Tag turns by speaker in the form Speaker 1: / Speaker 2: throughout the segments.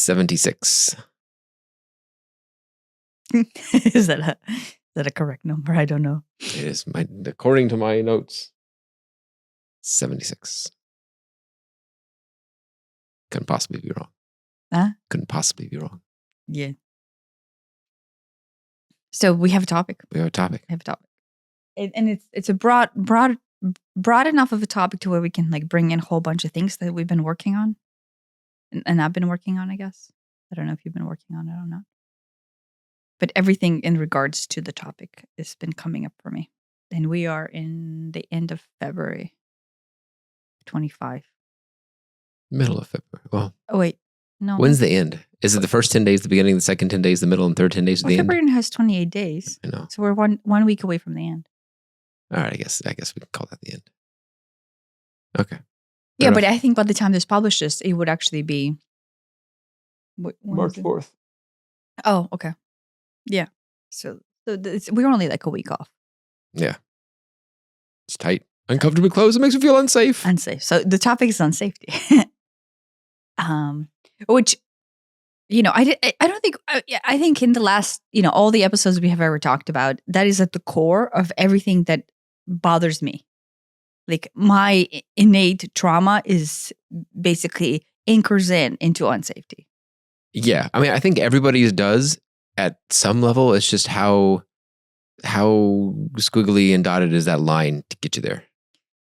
Speaker 1: 76.
Speaker 2: Is that a correct number? I don't know.
Speaker 1: It is, according to my notes, 76. Couldn't possibly be wrong.
Speaker 2: Huh?
Speaker 1: Couldn't possibly be wrong.
Speaker 2: Yeah. So we have a topic.
Speaker 1: We have a topic.
Speaker 2: And it's a broad enough of a topic to where we can like bring in a whole bunch of things that we've been working on. And I've been working on, I guess. I don't know if you've been working on it or not. But everything in regards to the topic has been coming up for me. And we are in the end of February 25.
Speaker 1: Middle of February. Well,
Speaker 2: oh, wait. No.
Speaker 1: When's the end? Is it the first 10 days, the beginning, the second 10 days, the middle, and third 10 days of the end?
Speaker 2: February has 28 days.
Speaker 1: I know.
Speaker 2: So we're one week away from the end.
Speaker 1: All right, I guess we can call that the end. Okay.
Speaker 2: Yeah, but I think by the time this publishes, it would actually be
Speaker 1: March 4th.
Speaker 2: Oh, okay. Yeah. So we're only like a week off.
Speaker 1: Yeah. It's tight. Uncomfortably close. It makes me feel unsafe.
Speaker 2: Unsafe. So the topic is unsafety. Which, I think in the last, all the episodes we have ever talked about, that is at the core of everything that bothers me. Like my innate trauma is basically anchors into unsafety.
Speaker 1: Yeah. I mean, I think everybody's does at some level. It's just how squiggly and dotted is that line to get you there.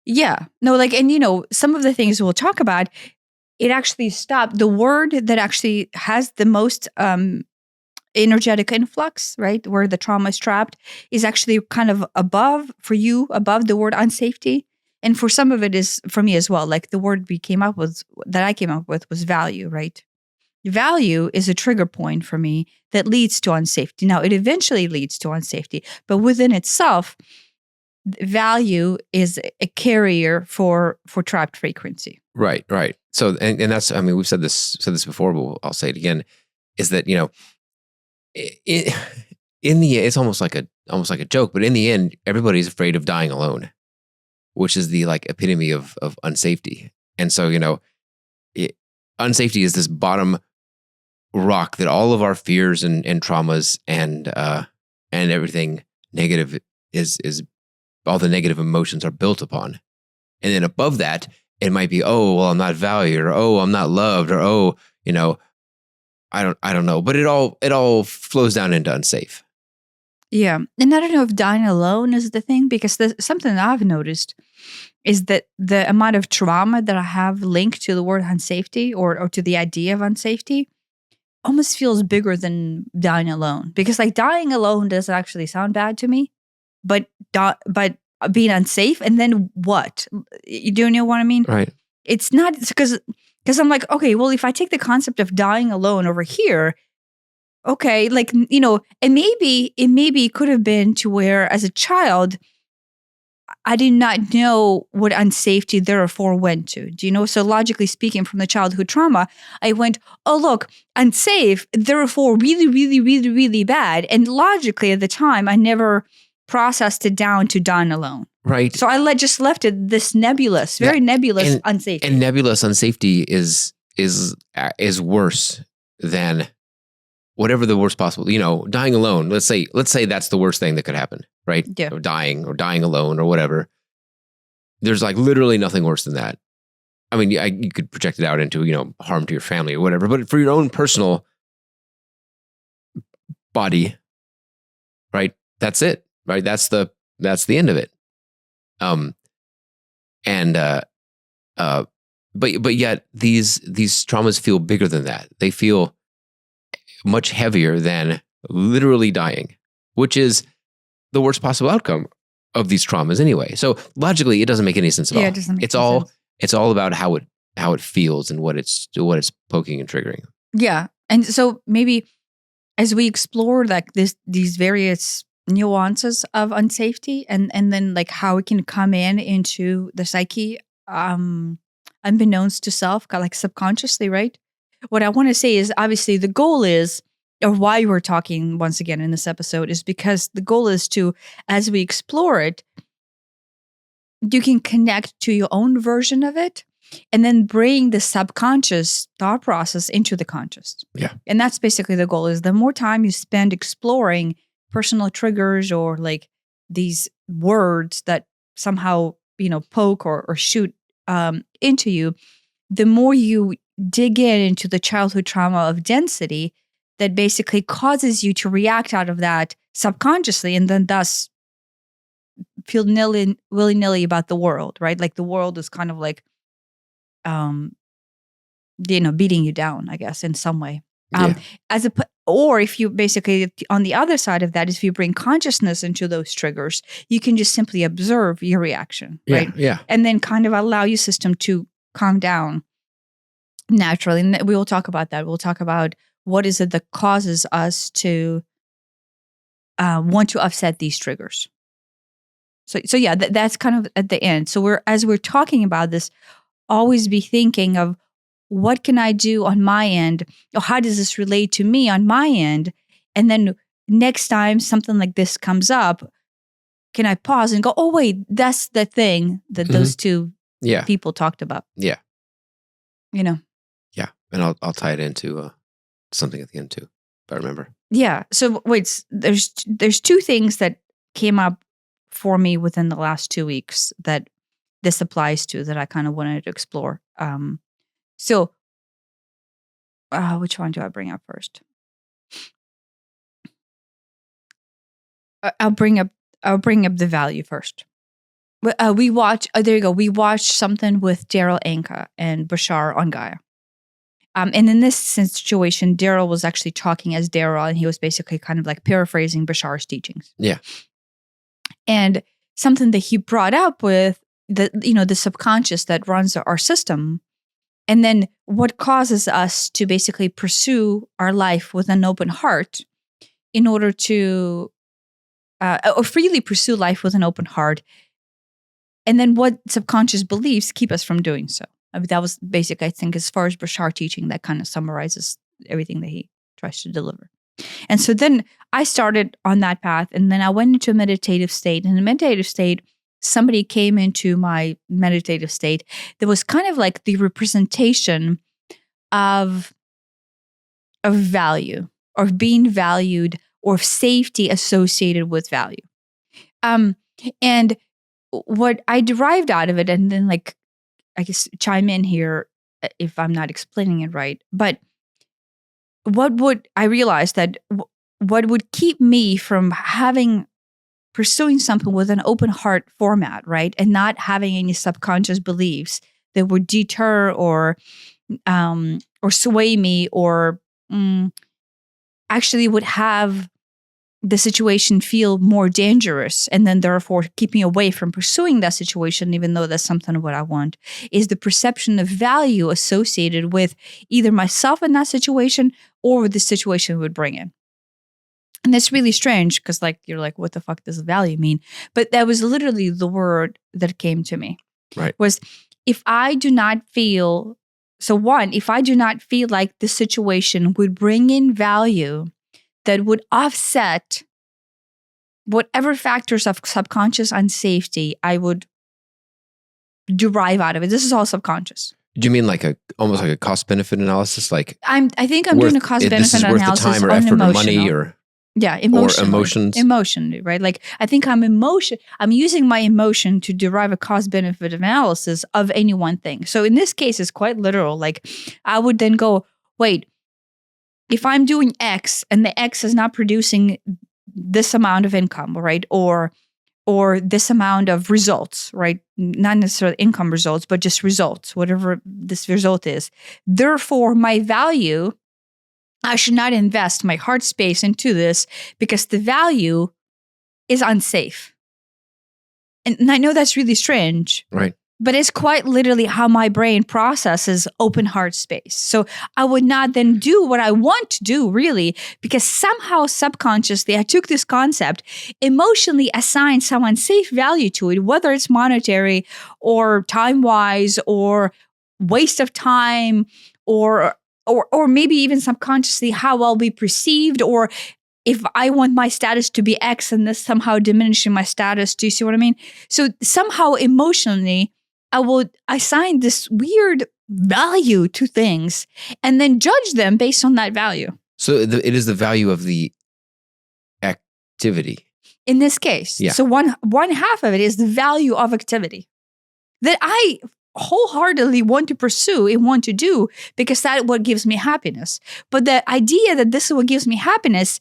Speaker 2: Yeah. No, and some of the things we'll talk about, it actually stopped. The word that actually has the most energetic influx, right, where the trauma is trapped, is actually kind of above the word unsafety. And for some of it is for me as well. Like the word I came up with was value, right? Value is a trigger point for me that leads to unsafety. Now, it eventually leads to unsafety, but within itself, value is a carrier for trapped frequency.
Speaker 1: Right. So, and that's, I mean, we've said this before, but I'll say it again, is that, in the end, it's almost like a joke, but in the end, everybody's afraid of dying alone, which is the like epitome of unsafety. And so, unsafety is this bottom rock that all of our fears and traumas and everything negative is all the negative emotions are built upon. And then above that, it might be, oh, well, I'm not valued, or oh, I'm not loved, or oh, I don't know. But it all flows down into unsafe.
Speaker 2: Yeah. And I don't know if dying alone is the thing, because something that I've noticed is that the amount of trauma that I have linked to the word unsafety or to the idea of unsafety almost feels bigger than dying alone. Because like dying alone doesn't actually sound bad to me, but being unsafe, and then what? You do know what I mean?
Speaker 1: Right.
Speaker 2: It's not because I'm like, okay, well, if I take the concept of dying alone over here, okay, like, and maybe it could have been to where as a child, I did not know what unsafety therefore went to. Do you know? So logically speaking, from the childhood trauma, I went, oh, look, unsafe, therefore really, really, really, really bad. And logically at the time, I never processed it down to dying alone.
Speaker 1: Right.
Speaker 2: So I just left it this nebulous, very nebulous unsafety.
Speaker 1: And nebulous unsafety is worse than whatever the worst possible. Dying alone. Let's say that's the worst thing that could happen, right?
Speaker 2: Yeah.
Speaker 1: Or dying alone or whatever. There's like literally nothing worse than that. I mean, you could project it out into harm to your family or whatever, but for your own personal body, right? That's it. Right. That's the end of it. But yet these traumas feel bigger than that. They feel much heavier than literally dying, which is the worst possible outcome of these traumas anyway. So logically, it doesn't make any sense at all.
Speaker 2: It doesn't make sense.
Speaker 1: It's all about how it feels and what it's poking and triggering.
Speaker 2: Yeah. And so maybe as we explore like these various nuances of unsafety and then like how it can come into the psyche unbeknownst to self, like subconsciously, right? What I want to say is obviously the goal is, or why we're talking once again in this episode, is because the goal is to, as we explore it, you can connect to your own version of it and then bring the subconscious thought process into the conscious.
Speaker 1: Yeah.
Speaker 2: And that's basically the goal, is the more time you spend exploring personal triggers or like these words that somehow, poke or shoot into you, the more you dig into the childhood trauma of density that basically causes you to react out of that subconsciously, and then thus feel willy-nilly about the world, right? Like the world is kind of like, beating you down, I guess, in some way.
Speaker 1: Yeah.
Speaker 2: Or if you basically, on the other side of that, if you bring consciousness into those triggers, you can just simply observe your reaction, right?
Speaker 1: Yeah.
Speaker 2: And then kind of allow your system to calm down naturally. And we will talk about that. We'll talk about what is it that causes us to want to offset these triggers. So yeah, that's kind of at the end. So as we're talking about this, always be thinking of, what can I do on my end? Or how does this relate to me on my end? And then next time something like this comes up, can I pause and go, oh, wait, that's the thing that those two people talked about.
Speaker 1: Yeah.
Speaker 2: Yeah.
Speaker 1: And I'll tie it into something at the end too, if I remember.
Speaker 2: Yeah. So wait, there's two things that came up for me within the last 2 weeks that this applies to, that I kind of wanted to explore. So, which one do I bring up first? I'll bring up the value first. We watch. There you go. We watched something with Daryl Anka and Bashar on Gaia. And in this situation, Daryl was actually talking as Daryl, and he was basically kind of like paraphrasing Bashar's teachings.
Speaker 1: Yeah.
Speaker 2: And something that he brought up with the subconscious that runs our system. And then what causes us to basically pursue our life with an open heart in order to, or freely pursue life with an open heart. And then what subconscious beliefs keep us from doing so. I mean, that was basic, I think, as far as Bashar teaching, that kind of summarizes everything that he tries to deliver. And so then I started on that path, and then I went into a meditative state. And in a meditative state, somebody came into my meditative state that was kind of like the representation of value, or being valued, or safety associated with value. And what I derived out of it, and then like, I guess chime in here if I'm not explaining it right, but I realized that what would keep me from pursuing something with an open heart format, right? And not having any subconscious beliefs that would deter or sway me, or actually would have the situation feel more dangerous, and then therefore keep me away from pursuing that situation, even though that's something of what I want, is the perception of value associated with either myself in that situation or the situation would bring in. And that's really strange, because like you're like, what the fuck does value mean? But that was literally the word that came to me.
Speaker 1: Right.
Speaker 2: Was, if I do not feel like the situation would bring in value that would offset whatever factors of subconscious unsafety I would derive out of it. This is all subconscious.
Speaker 1: Do you mean like almost like a cost benefit analysis? Like
Speaker 2: I think I'm doing a cost benefit analysis
Speaker 1: worth the time or
Speaker 2: on
Speaker 1: effort
Speaker 2: emotional.
Speaker 1: or money or emotions.
Speaker 2: Emotionally, right? Like I think I'm using my emotion to derive a cost benefit analysis of any one thing. So in this case, it's quite literal. Like I would then go, wait, if I'm doing X and the X is not producing this amount of income, right? Or this amount of results, right? Not necessarily income results, but just results, whatever this result is. Therefore, my value, I should not invest my heart space into this because the value is unsafe. And I know that's really strange.
Speaker 1: Right.
Speaker 2: But it's quite literally how my brain processes open heart space. So I would not then do what I want to do, really, because somehow subconsciously I took this concept, emotionally assigned some unsafe value to it, whether it's monetary or time-wise or waste of time or maybe even subconsciously how I'll be perceived, or if I want my status to be X and this somehow diminishing my status. Do you see what I mean? So somehow emotionally, I will assign this weird value to things and then judge them based on that value.
Speaker 1: So it is the value of the activity.
Speaker 2: In this case.
Speaker 1: Yeah.
Speaker 2: So one half of it is the value of activity that I wholeheartedly want to pursue and want to do because that's what gives me happiness. But the idea that this is what gives me happiness,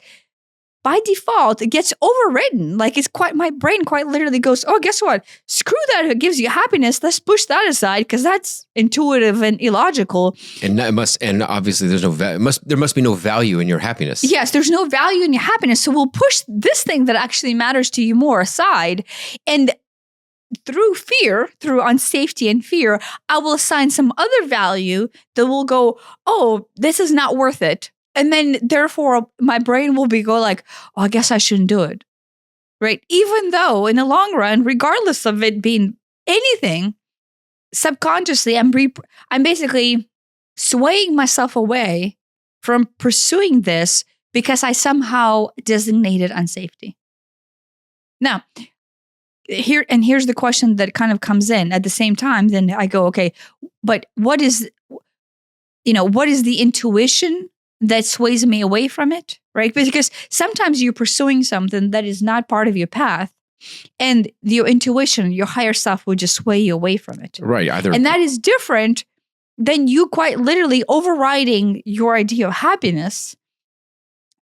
Speaker 2: by default, it gets overridden. Like my brain quite literally goes, oh, guess what? Screw that. It gives you happiness. Let's push that aside because that's intuitive and illogical.
Speaker 1: And obviously there's there must be no value in your happiness.
Speaker 2: Yes, there's no value in your happiness. So we'll push this thing that actually matters to you more aside. And through fear, through unsafety and fear, I will assign some other value that will go, oh, this is not worth it. And then therefore my brain will go like, oh, I guess I shouldn't do it. Right? Even though in the long run, regardless of it being anything, subconsciously, I'm basically swaying myself away from pursuing this because I somehow designated unsafety. Now, here's the question that kind of comes in at the same time. Then I go, okay, but what is the intuition that sways me away from it, right? Because sometimes you're pursuing something that is not part of your path, and your intuition, your higher self, will just sway you away from it.
Speaker 1: Right.
Speaker 2: And that is different than you quite literally overriding your idea of happiness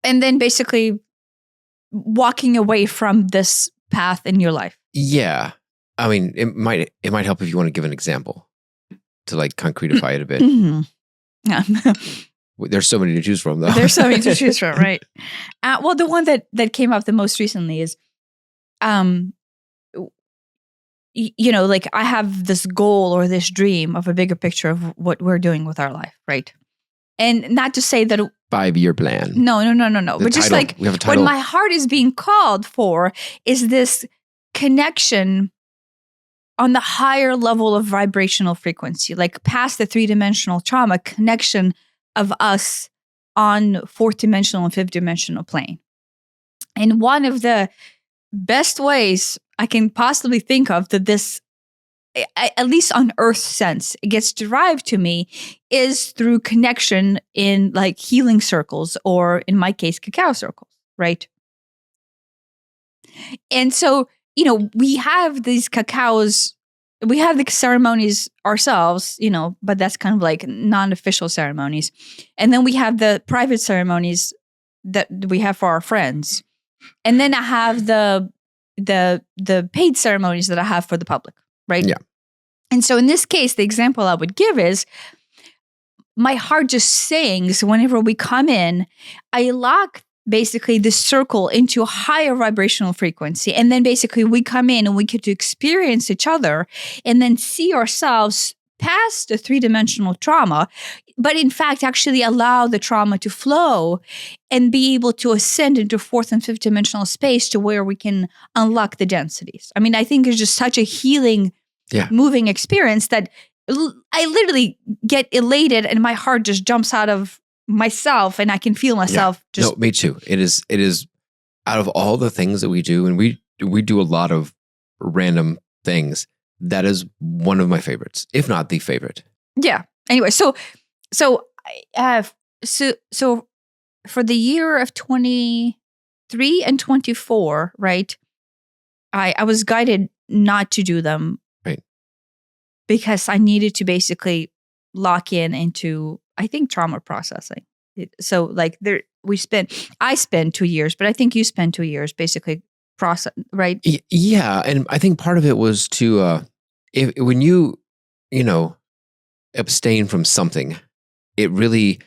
Speaker 2: and then basically walking away from this path in your life.
Speaker 1: Yeah. I mean, it might help if you want to give an example to like concretify it a bit.
Speaker 2: Mm-hmm. Yeah.
Speaker 1: There's so many to choose from, though.
Speaker 2: There's so many to choose from, right? Well, the one that came up the most recently is, like I have this goal or this dream of a bigger picture of what we're doing with our life, right? And not to say that
Speaker 1: 5-year plan.
Speaker 2: No. But just like what my heart is being called for is this connection on the higher level of vibrational frequency, like past the 3-dimensional trauma, connection of us on 4th dimensional and 5th dimensional plane. And one of the best ways I can possibly think of that this, at least on Earth sense, it gets derived to me is through connection in like healing circles, or in my case, cacao circles, right? And so, we have these cacaos, we have the ceremonies ourselves, but that's kind of like non-official ceremonies. And then we have the private ceremonies that we have for our friends. And then I have the paid ceremonies that I have for the public, right?
Speaker 1: Yeah.
Speaker 2: And so in this case, the example I would give is my heart just sings whenever we come in. I lock basically the circle into a higher vibrational frequency. And then basically we come in and we get to experience each other and then see ourselves past the 3-dimensional trauma, but in fact actually allow the trauma to flow and be able to ascend into 4th and 5th dimensional space to where we can unlock the densities. I mean, I think it's just such a healing, moving experience that I literally get elated and my heart just jumps out of myself and I can feel myself just.
Speaker 1: No, me too. It is out of all the things that we do, and we do a lot of random things, that is one of my favorites, if not the favorite.
Speaker 2: Yeah. Anyway, so for the year of 23 and 24, right? I was guided not to do them.
Speaker 1: Right.
Speaker 2: Because I needed to basically lock into, I think, trauma processing. So like I spent 2 years, but I think you spent 2 years basically process, right?
Speaker 1: Yeah. And I think part of it was to, when you abstain from something, it really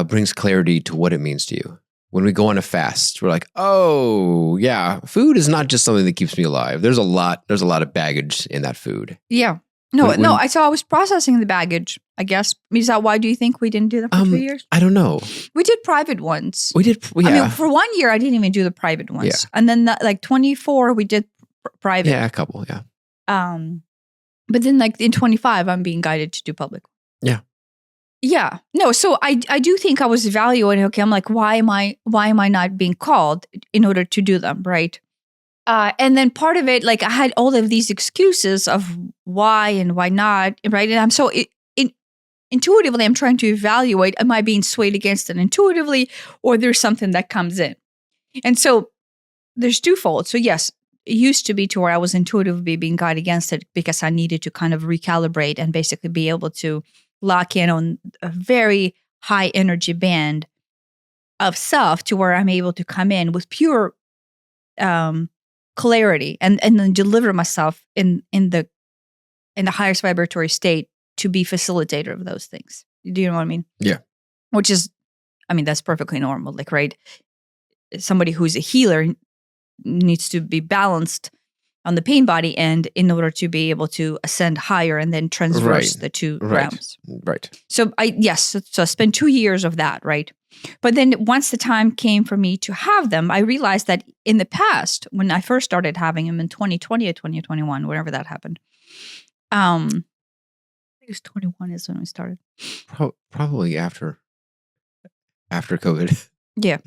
Speaker 1: brings clarity to what it means to you. When we go on a fast, we're like, oh yeah, food is not just something that keeps me alive. There's a lot of baggage in that food.
Speaker 2: Yeah. No. I was processing the baggage, I guess. Is that why do you think we didn't do that for 2 years?
Speaker 1: I don't know.
Speaker 2: We did private ones.
Speaker 1: We did. Yeah.
Speaker 2: I mean, for 1 year, I didn't even do the private ones.
Speaker 1: Yeah.
Speaker 2: And then like 24, we did private.
Speaker 1: Yeah, a couple. Yeah.
Speaker 2: But then like in 25, I'm being guided to do public.
Speaker 1: Yeah.
Speaker 2: Yeah. No, so I do think I was evaluating, okay, I'm like, why am I not being called in order to do them, right? And then part of it, like I had all of these excuses of why and why not, right? And I'm so intuitively, I'm trying to evaluate, am I being swayed against it intuitively, or there's something that comes in? And so there's twofold. So yes, it used to be to where I was intuitively being guided against it because I needed to kind of recalibrate and basically be able to lock in on a very high energy band of self to where I'm able to come in with pure clarity and then deliver myself in the highest vibratory state to be facilitator of those things. Do you know what I mean?
Speaker 1: Yeah.
Speaker 2: Which is, I mean, that's perfectly normal. Like, right? Somebody who's a healer needs to be balanced on the pain body end in order to be able to ascend higher and then transverse the two realms.
Speaker 1: Right.
Speaker 2: So I spent 2 years of that, right? But then once the time came for me to have them, I realized that in the past, when I first started having them in 2020 or 2021, whenever that happened, I think it was 21 is when we started.
Speaker 1: Probably after COVID.
Speaker 2: Yeah.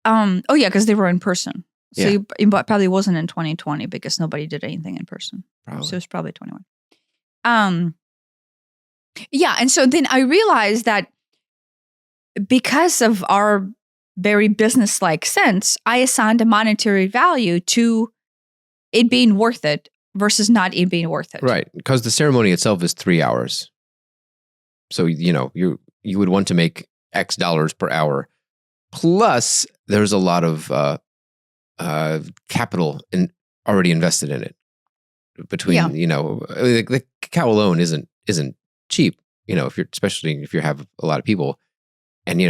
Speaker 2: Oh yeah, because they were in person. So it probably wasn't in 2020 because nobody did anything in person.
Speaker 1: Probably.
Speaker 2: So it was probably 21. Yeah, and so then I realized that because of our very business-like sense, I assigned a monetary value to it being worth it versus not it being worth it.
Speaker 1: Right, because the ceremony itself is 3 hours. So, you would want to make X dollars per hour. Plus, there's a lot of capital already invested in it. Between, the cacao alone isn't cheap, especially if you have a lot of people. And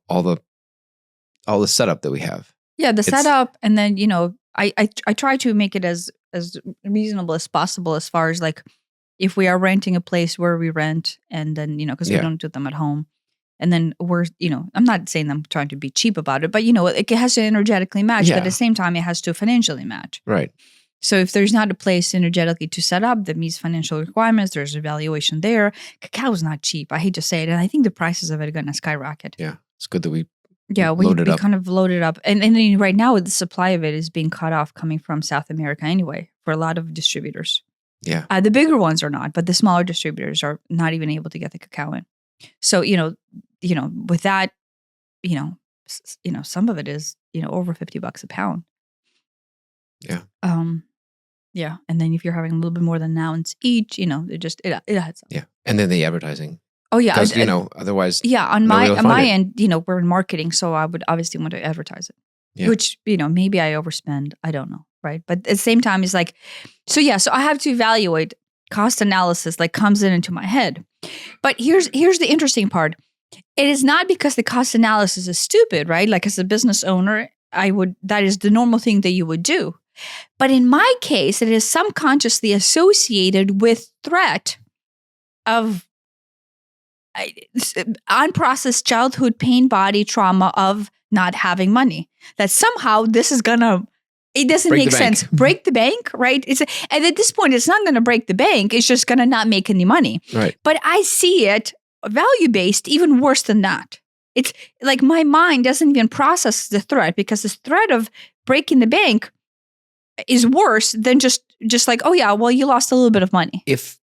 Speaker 1: all the setup that we have.
Speaker 2: Yeah, the setup, and then I try to make it as reasonable as possible as far as like if we are renting a place where we rent, and then because we don't do them at home, and then we're I'm not saying I'm trying to be cheap about it, but it has to energetically match, but at the same time it has to financially match.
Speaker 1: Right.
Speaker 2: So if there's not a place energetically to set up that meets financial requirements, there's a valuation there. Cacao is not cheap. I hate to say it. And I think the prices of it are going to skyrocket.
Speaker 1: Yeah. It's good that we
Speaker 2: we kind of loaded up. And then right now the supply of it is being cut off coming from South America anyway for a lot of distributors.
Speaker 1: Yeah.
Speaker 2: The bigger ones are not, but the smaller distributors are not even able to get the cacao in. So, with that, some of it is, over $50 a pound.
Speaker 1: Yeah.
Speaker 2: Yeah, and then if you're having a little bit more than an ounce each, it adds up.
Speaker 1: Yeah, and then the advertising.
Speaker 2: Oh yeah,
Speaker 1: because otherwise.
Speaker 2: Yeah, on my end, we're in marketing, so I would obviously want to advertise it. Yeah. Which maybe I overspend. I don't know, right? But at the same time, it's like, so I have to evaluate cost analysis. Like comes into my head, but here's the interesting part. It is not because the cost analysis is stupid, right? Like as a business owner, that is the normal thing that you would do. But in my case, it is subconsciously associated with threat of unprocessed childhood pain, body trauma of not having money. That somehow this is it doesn't make sense. Break the bank, right? And at this point, it's not going to break the bank. It's just going to not make any money.
Speaker 1: Right.
Speaker 2: But I see it value-based even worse than that. It's like my mind doesn't even process the threat because the threat of breaking the bank is worse than just like, oh yeah, well you lost a little bit of money.
Speaker 1: If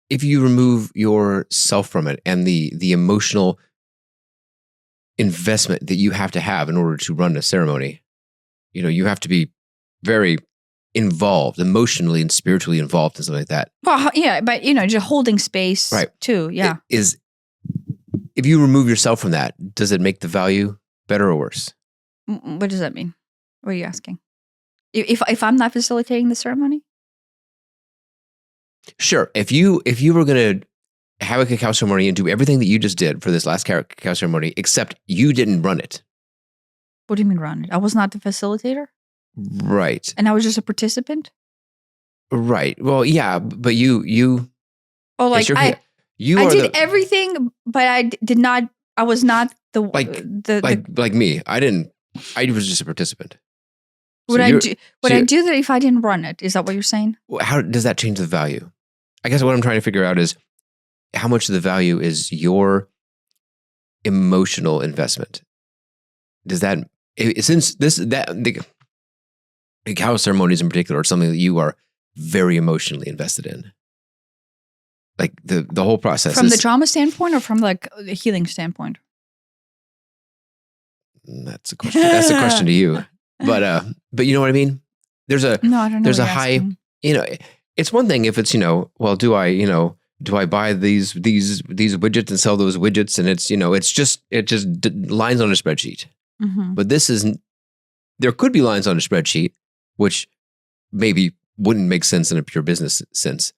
Speaker 1: you remove yourself from it and the emotional investment that you have to have in order to run a ceremony, you have to be very involved, emotionally and spiritually involved and something like that.
Speaker 2: Well, yeah, but just holding space,
Speaker 1: right,
Speaker 2: too. Yeah,
Speaker 1: if you remove yourself from that, does it make the value better or worse?
Speaker 2: What does that mean? What are you asking? If I'm not facilitating the ceremony?
Speaker 1: Sure. If you were going to have a cacao ceremony and do everything that you just did for this last cacao ceremony, except you didn't run it.
Speaker 2: What do you mean run it? I was not the facilitator?
Speaker 1: Right.
Speaker 2: And I was just a participant?
Speaker 1: Right. Well, yeah, but you.
Speaker 2: Oh, like I did everything, but I did not. I was not the
Speaker 1: like me. I was just a participant.
Speaker 2: Would I do that if I didn't run it? Is that what you're saying?
Speaker 1: How does that change the value? I guess what I'm trying to figure out is how much of the value is your emotional investment? Does that since the cacao ceremonies in particular are something that you are very emotionally invested in. Like the whole process
Speaker 2: from the trauma standpoint or from like the healing standpoint?
Speaker 1: That's a question. That's a question to you. But you know what I mean? There's a
Speaker 2: No, I don't know.
Speaker 1: there's
Speaker 2: what
Speaker 1: a
Speaker 2: you're
Speaker 1: high,
Speaker 2: asking.
Speaker 1: it's one thing if it's, well, do I buy these widgets and sell those widgets, and it's, it just lines on a spreadsheet.
Speaker 2: Mhm.
Speaker 1: But there could be lines on a spreadsheet, which maybe wouldn't make sense in a pure business sense.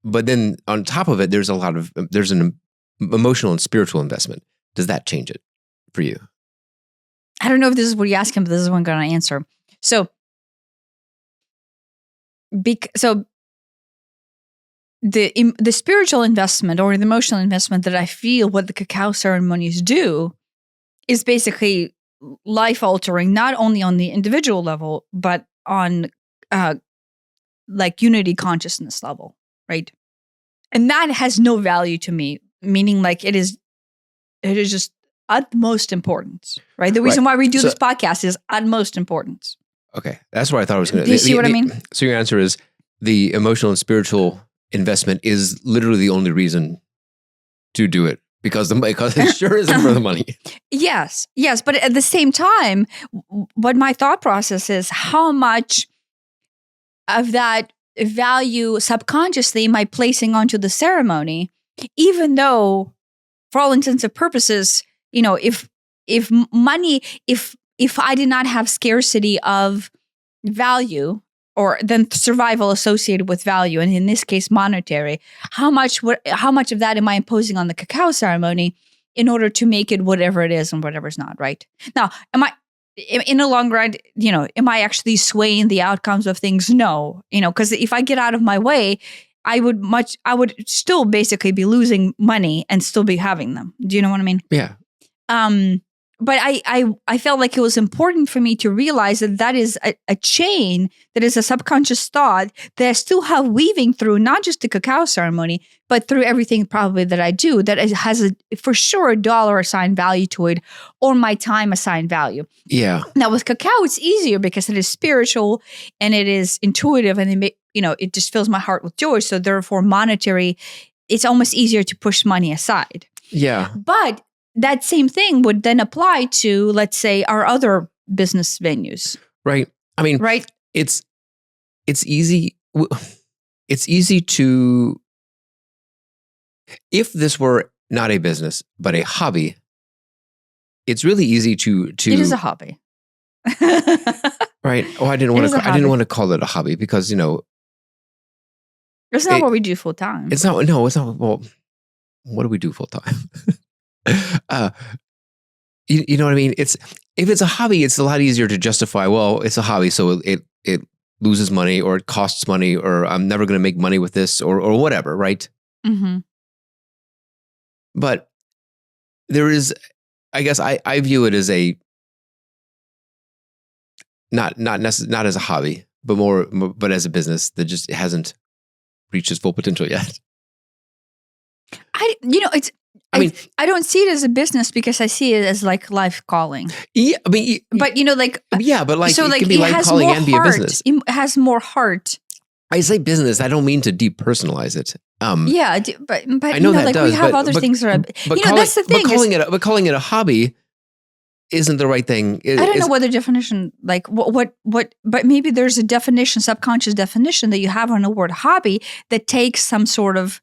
Speaker 1: But then on top of it, there's an emotional and spiritual investment. Does that change it for you?
Speaker 2: I don't know if this is what you asked him, but this is what I'm going to answer. So the spiritual investment or the emotional investment that I feel what the cacao ceremonies do is basically life altering, not only on the individual level, but on like unity consciousness level, right? And that has no value to me, meaning like it is just utmost importance, right? The reason why we do this podcast is utmost importance.
Speaker 1: Okay, that's what I thought I was going to.
Speaker 2: Do you see what I mean?
Speaker 1: So your answer is the emotional and spiritual investment is literally the only reason to do it because it sure isn't for the money.
Speaker 2: Yes, but at the same time, what my thought process is: how much of that value subconsciously am I placing onto the ceremony, even though, for all intents and purposes, if I did not have scarcity of value or then survival associated with value, and in this case monetary, how much of that am I imposing on the cacao ceremony in order to make it whatever it is and whatever's not, right? Now, am I in the long run, am I actually swaying the outcomes of things? No, because if I get out of my way, I would still basically be losing money and still be having them. Do you know what I mean?
Speaker 1: Yeah.
Speaker 2: But I felt like it was important for me to realize that is a chain, that is a subconscious thought that I still have weaving through not just the cacao ceremony, but through everything probably that I do, that it has for sure a dollar assigned value to it or my time assigned value.
Speaker 1: Yeah.
Speaker 2: Now with cacao, it's easier because it is spiritual and it is intuitive and it just fills my heart with joy. So therefore monetary, it's almost easier to push money aside.
Speaker 1: Yeah.
Speaker 2: But that same thing would then apply to, let's say, our other business venues.
Speaker 1: Right. I mean,
Speaker 2: right.
Speaker 1: It's easy. It's easy to, if this were not a business, but a hobby, it's really easy to.
Speaker 2: It is a hobby.
Speaker 1: Right. Oh, I didn't want to call it a hobby because,
Speaker 2: it's not what we do full time.
Speaker 1: It's not. No, it's not. Well, what do we do full time? You know what I mean? If it's a hobby, it's a lot easier to justify. Well, it's a hobby, so it loses money or it costs money or I'm never going to make money with this or whatever, right?
Speaker 2: Mm-hmm.
Speaker 1: But there is, I guess I view it as a not as a hobby, but as a business that just hasn't reached its full potential yet.
Speaker 2: I don't see it as a business because I see it as like life calling.
Speaker 1: Yeah, I mean,
Speaker 2: but
Speaker 1: so it can be life calling and be a business.
Speaker 2: It has more heart.
Speaker 1: I say business. I don't mean to depersonalize it.
Speaker 2: But
Speaker 1: I know that does.
Speaker 2: We have other things that are. That's the thing.
Speaker 1: But calling it a hobby isn't the right thing.
Speaker 2: I don't know what the definition, like what, but maybe there's a definition, subconscious definition that you have on the word hobby that takes some sort of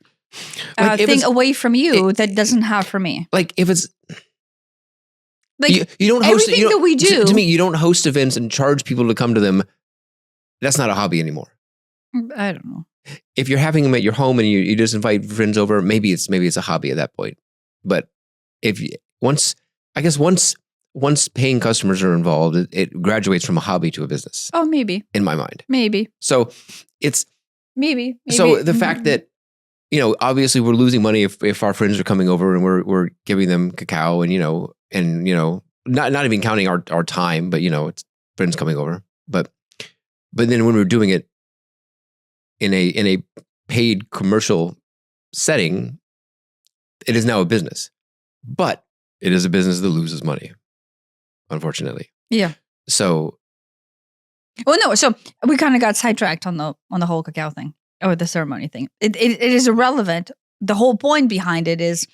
Speaker 2: thing away from you that doesn't have for me.
Speaker 1: Like if it's
Speaker 2: like
Speaker 1: you don't host
Speaker 2: everything that we do.
Speaker 1: To me, you don't host events and charge people to come to them. That's not a hobby anymore.
Speaker 2: I don't know.
Speaker 1: If you're having them at your home and you just invite friends over, maybe it's a hobby at that point. But once paying customers are involved, it graduates from a hobby to a business.
Speaker 2: Oh, maybe.
Speaker 1: In my mind.
Speaker 2: Maybe.
Speaker 1: So it's
Speaker 2: maybe.
Speaker 1: So the fact that obviously we're losing money if our friends are coming over and we're giving them cacao and not even counting our time, but it's friends coming over. But then when we're doing it in a paid commercial setting, it is now a business. But it is a business that loses money. unfortunately.
Speaker 2: Yeah.
Speaker 1: So,
Speaker 2: Well, no. So we kind of got sidetracked on the whole cacao thing or the ceremony thing. It is irrelevant. The whole point behind it is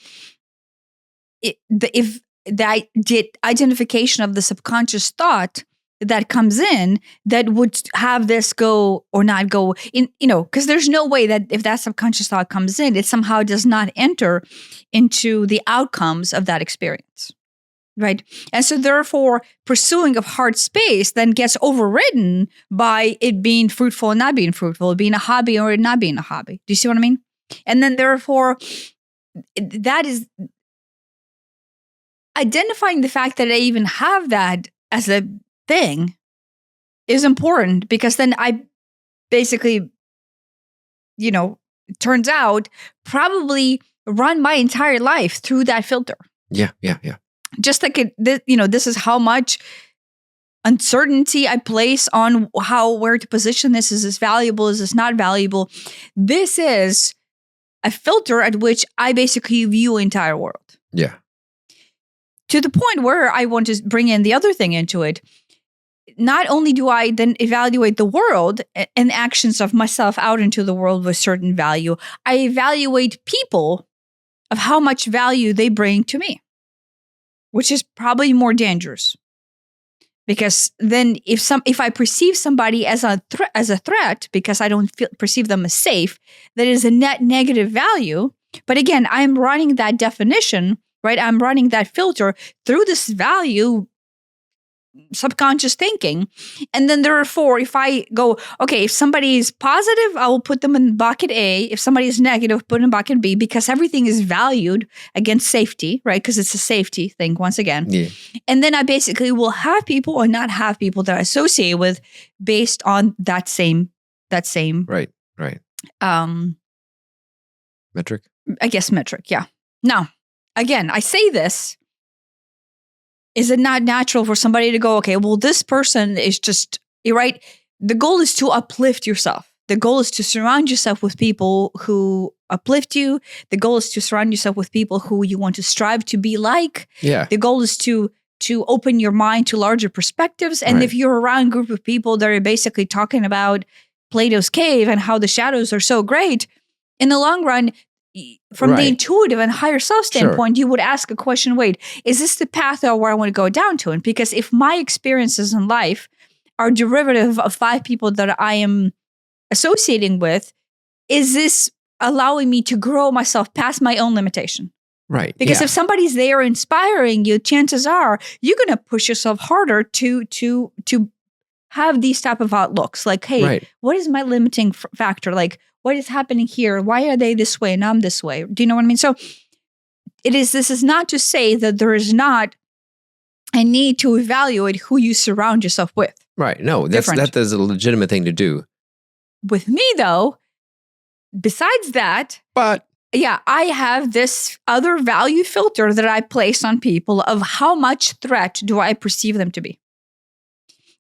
Speaker 2: if the identification of the subconscious thought that comes in that would have this go or not go in, because there's no way that if that subconscious thought comes in, it somehow does not enter into the outcomes of that experience. Right. And so therefore pursuing of heart space then gets overridden by it being fruitful and not being fruitful, being a hobby or not being a hobby. Do you see what I mean? And then therefore that is identifying the fact that I even have that as a thing is important, because then I basically, it turns out probably run my entire life through that filter.
Speaker 1: Yeah.
Speaker 2: Just like this is how much uncertainty I place on where to position this. Is this valuable? Is this not valuable? This is a filter at which I basically view the entire world.
Speaker 1: Yeah.
Speaker 2: To the point where I want to bring in the other thing into it. Not only do I then evaluate the world and actions of myself out into the world with certain value, I evaluate people of how much value they bring to me, which is probably more dangerous. Because then if I perceive somebody as a threat because I don't perceive them as safe, that is a net negative value. But again, I'm running that definition, right? I'm running that filter through this value subconscious thinking. And then therefore, if I go, okay, if somebody is positive, I will put them in bucket A. If somebody is negative, put them in bucket B, because everything is valued against safety, right? Because it's a safety thing once again.
Speaker 1: Yeah.
Speaker 2: And then I basically will have people or not have people that I associate with based on that same
Speaker 1: Right. Metric.
Speaker 2: I guess metric. Yeah. Now, again, I say this. Is it not natural for somebody to go, okay, well, this person is just, right? The goal is to uplift yourself. The goal is to surround yourself with people who uplift you. The goal is to surround yourself with people who you want to strive to be like.
Speaker 1: Yeah.
Speaker 2: The goal is to open your mind to larger perspectives. And
Speaker 1: Right.
Speaker 2: if you're around a group of people that are basically talking about Plato's cave and how the shadows are so great, in the long run, from the
Speaker 1: Right.
Speaker 2: intuitive and higher self standpoint, you would ask a question, wait, is this the path where I want to go down to? And because if my experiences in life are derivative of 5 people that I am associating with, is this allowing me to grow myself past my own limitation?
Speaker 1: Right.
Speaker 2: Because
Speaker 1: yeah.
Speaker 2: if somebody's there inspiring you, chances are you're going to push yourself harder to have these type of outlooks. Like, hey,
Speaker 1: Right.
Speaker 2: what is my limiting factor? Like, what is happening here? Why are they this way and I'm this way? Do you know what I mean? So this is not to say that there is not a need to evaluate who you surround yourself with.
Speaker 1: Right. No, that is a legitimate thing to do.
Speaker 2: With me, though, besides that,
Speaker 1: But
Speaker 2: yeah, I have this other value filter that I place on people of how much threat do I perceive them to be.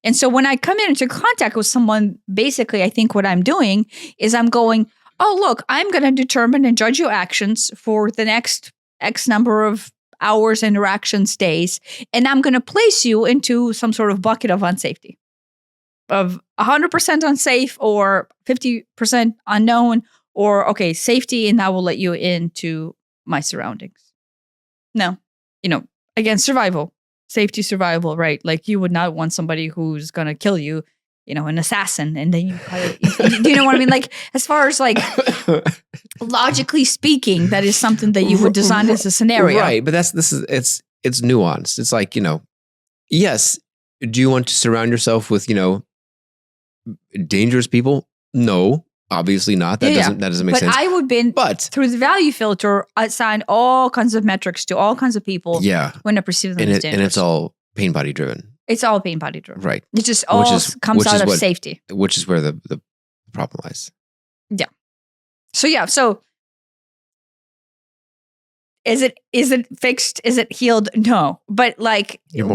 Speaker 2: And so when I come into contact with someone, basically, I think what I'm doing is I'm going, oh, look, I'm going to determine and judge your actions for the next X number of hours, interactions, days, and I'm going to place you into some sort of bucket of unsafety, of 100% unsafe or 50% unknown, or, okay, safety, and I will let you into my surroundings. No, again, survival. Safety, survival, right? Like you would not want somebody who's going to kill you, an assassin. And then do you know what I mean? Like, as far as like logically speaking, that is something that you would design as a scenario.
Speaker 1: Right. But it's nuanced. It's like, yes. Do you want to surround yourself with, dangerous people? No, obviously not. That doesn't make sense.
Speaker 2: But I would through the value filter, assign all kinds of metrics to all kinds of people.
Speaker 1: Yeah.
Speaker 2: When I perceive them as dangerous.
Speaker 1: And it's all pain body driven.
Speaker 2: It's all pain body driven.
Speaker 1: Right.
Speaker 2: It just all comes out of safety.
Speaker 1: Which is where the problem lies.
Speaker 2: Yeah. So is it fixed? Is it healed? No. But like
Speaker 1: you're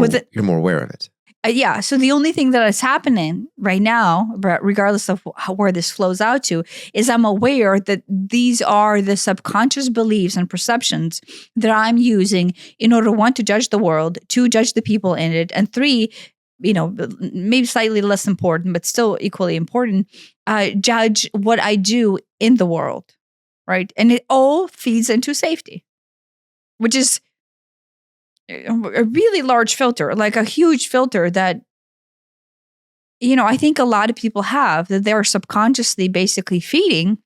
Speaker 1: more aware of it.
Speaker 2: Yeah. So the only thing that is happening right now, regardless of where this flows out to, is I'm aware that these are the subconscious beliefs and perceptions that I'm using in order, one, to judge the world, two, judge the people in it, and three, maybe slightly less important, but still equally important, judge what I do in the world, right? And it all feeds into safety, which is a really large filter, like a huge filter that, I think a lot of people have, that they're subconsciously basically feeding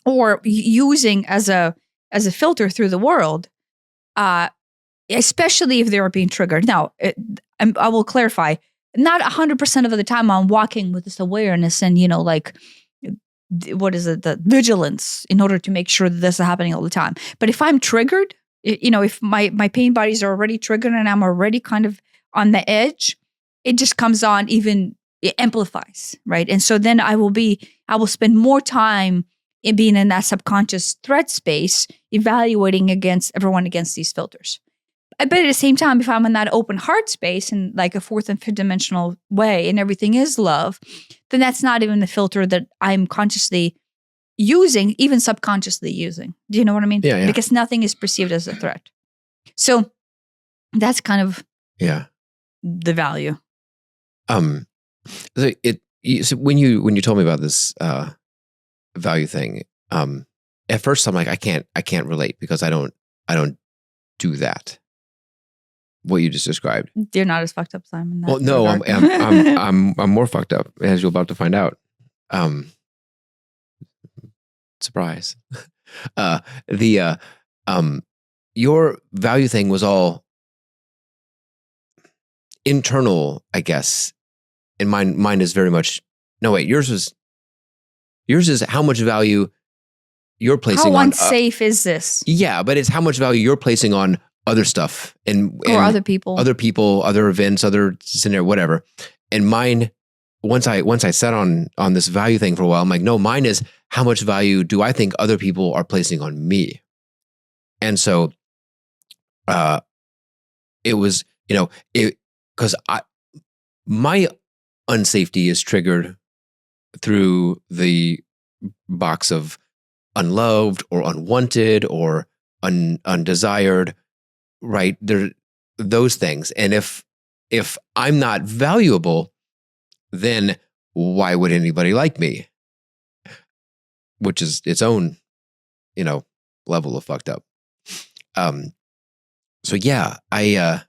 Speaker 2: or using as a filter through the world, especially if they're being triggered. Now, I will clarify, not 100% of the time I'm walking with this awareness and, what is it, the vigilance in order to make sure that this is happening all the time. But if I'm triggered, if my pain bodies are already triggered and I'm already kind of on the edge, it just comes on, it amplifies, right? And so then I will spend more time in being in that subconscious threat space, evaluating everyone against these filters. But at the same time, if I'm in that open heart space in like a fourth and fifth dimensional way and everything is love, then that's not even the filter that I'm consciously using, even subconsciously using. Do you know what I mean?
Speaker 1: Yeah.
Speaker 2: Because nothing is perceived as a threat. So that's kind of the value.
Speaker 1: So when you told me about this value thing, at first I'm like, I can't relate because I don't do that. What you just described.
Speaker 2: You're not as fucked up, Simon.
Speaker 1: Well, no, I'm more fucked up, as you're about to find out. Surprise. Your value thing was all internal, I guess, and mine is very much. No, wait, yours is how much value you're placing
Speaker 2: on.
Speaker 1: How
Speaker 2: unsafe is this?
Speaker 1: Yeah, but it's how much value you're placing on other stuff and
Speaker 2: other people,
Speaker 1: other events, other scenario, whatever. And mine, once I sat on this value thing for a while, I'm like, no, mine is how much value do I think other people are placing on me? And so, it was, because my unsafety is triggered through the box of unloved or unwanted or undesired, right? There, those things. And if I'm not valuable, then why would anybody like me? Which is its own, level of fucked up. So yeah, I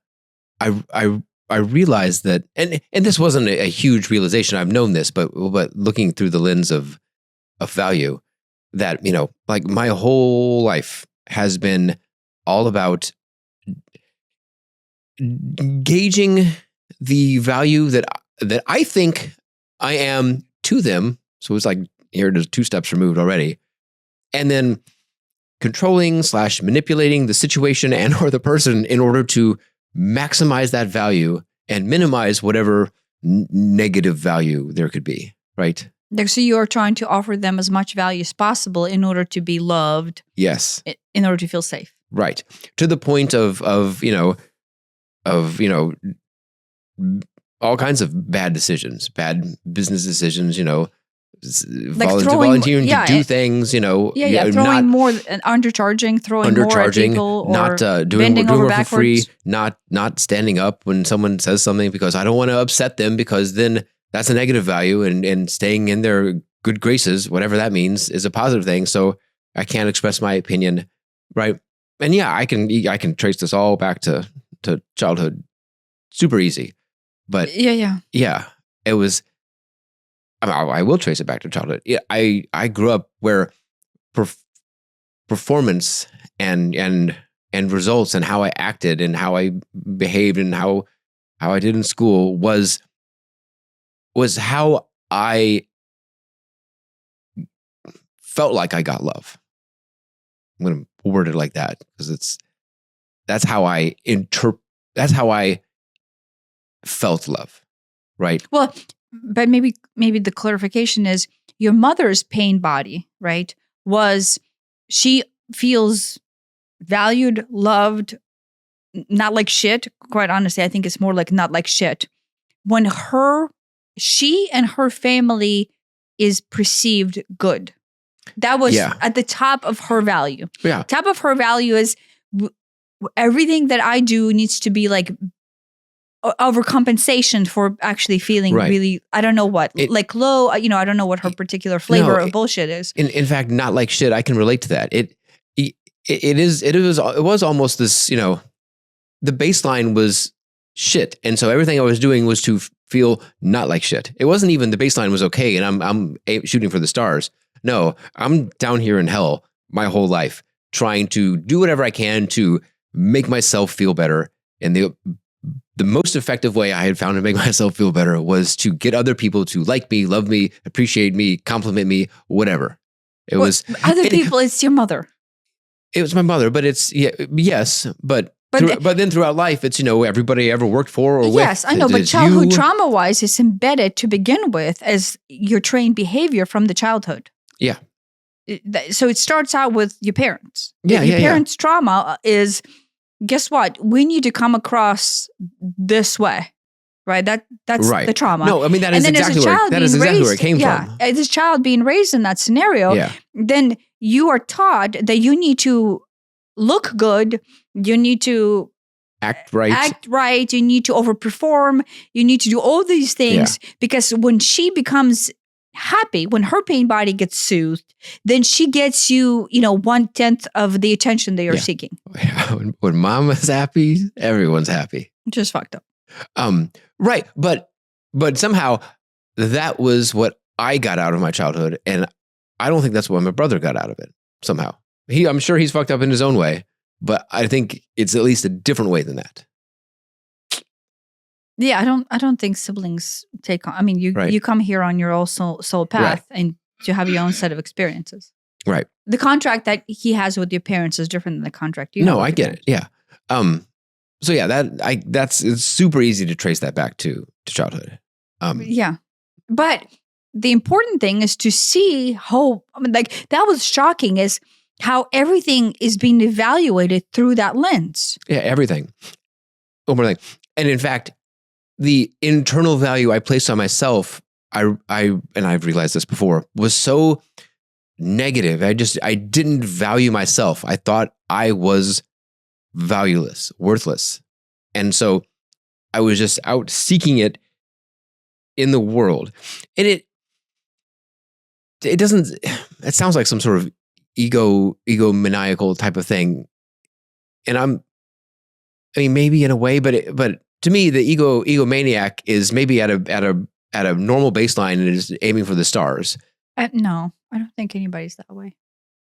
Speaker 1: realized that, and this wasn't a huge realization. I've known this, but looking through the lens of value, that like my whole life has been all about gauging the value that I think I am to them. So it's like, here it is, 2 steps removed already, and then controlling / manipulating the situation and or the person in order to maximize that value and minimize whatever negative value there could be, right?
Speaker 2: So you're trying to offer them as much value as possible in order to be loved.
Speaker 1: Yes.
Speaker 2: In order to feel safe.
Speaker 1: Right. To the point of all kinds of bad decisions, bad business decisions, volunteering to do things,
Speaker 2: throwing more and undercharging, throwing more at people,
Speaker 1: not doing work for free, not standing up when someone says something because I don't want to upset them, because then that's a negative value, and staying in their good graces, whatever that means, is a positive thing. So I can't express my opinion, right? And yeah, I can trace this all back to childhood, super easy. But yeah, it was. I will trace it back to childhood. I grew up where performance and results and how I acted and how I behaved and how I did in school was how I felt like I got love. I'm going to word it like that because that's how I felt love, right?
Speaker 2: Well, but maybe the clarification is your mother's pain body, right? Was she feels valued, loved, not like shit. Quite honestly, I think it's more like not like shit. when she and her family is perceived good. That was at the top of her value.
Speaker 1: Yeah.
Speaker 2: Top of her value is everything that I do needs to be like overcompensation for actually feeling really, I don't know what, like low, I don't know what her particular flavor of bullshit is.
Speaker 1: In fact, not like shit. I can relate to that. It was almost this, the baseline was shit. And so everything I was doing was to feel not like shit. It wasn't even the baseline was okay. And I'm shooting for the stars. No, I'm down here in hell my whole life trying to do whatever I can to make myself feel better. And the most effective way I had found to make myself feel better was to get other people to like me, love me, appreciate me, compliment me, whatever. It was
Speaker 2: other people. It's your mother.
Speaker 1: It was my mother, but yes, but then throughout life, it's everybody I ever worked for or with.
Speaker 2: Yes, I know, but childhood trauma-wise, is embedded to begin with as your trained behavior from the childhood.
Speaker 1: Yeah.
Speaker 2: So it starts out with your parents.
Speaker 1: Yeah,
Speaker 2: your parents' trauma is, guess what? We need to come across this way, right? That's
Speaker 1: right.
Speaker 2: the trauma.
Speaker 1: No, I mean that is exactly where it came from.
Speaker 2: As a child being raised in that scenario, then you are taught that you need to look good, you need to
Speaker 1: act right,
Speaker 2: you need to overperform, you need to do all these things because when she becomes happy, when her pain body gets soothed, then she gets you, 1/10 of the attention that you're seeking.
Speaker 1: When mama's happy, everyone's happy.
Speaker 2: Just fucked up.
Speaker 1: Right. But somehow that was what I got out of my childhood. And I don't think that's what my brother got out of it somehow. I'm sure he's fucked up in his own way, but I think it's at least a different way than that.
Speaker 2: Yeah, I don't think siblings take on. I mean, you come here on your own soul path and to have your own set of experiences.
Speaker 1: Right.
Speaker 2: The contract that he has with your parents is different than the contract you have.
Speaker 1: No, I get it. Yeah. So yeah, it's super easy to trace that back to childhood.
Speaker 2: Yeah. But the important thing is to see how, that was shocking, is how everything is being evaluated through that lens.
Speaker 1: Yeah, everything. One more thing. And in fact, the internal value I placed on myself, and I've realized this before, was so negative. I didn't value myself. I thought I was valueless, worthless. And so I was just out seeking it in the world. And it sounds like some sort of egomaniacal type of thing. And maybe in a way, but to me, the egomaniac is maybe at a normal baseline and is aiming for the stars.
Speaker 2: No, I don't think anybody's that way.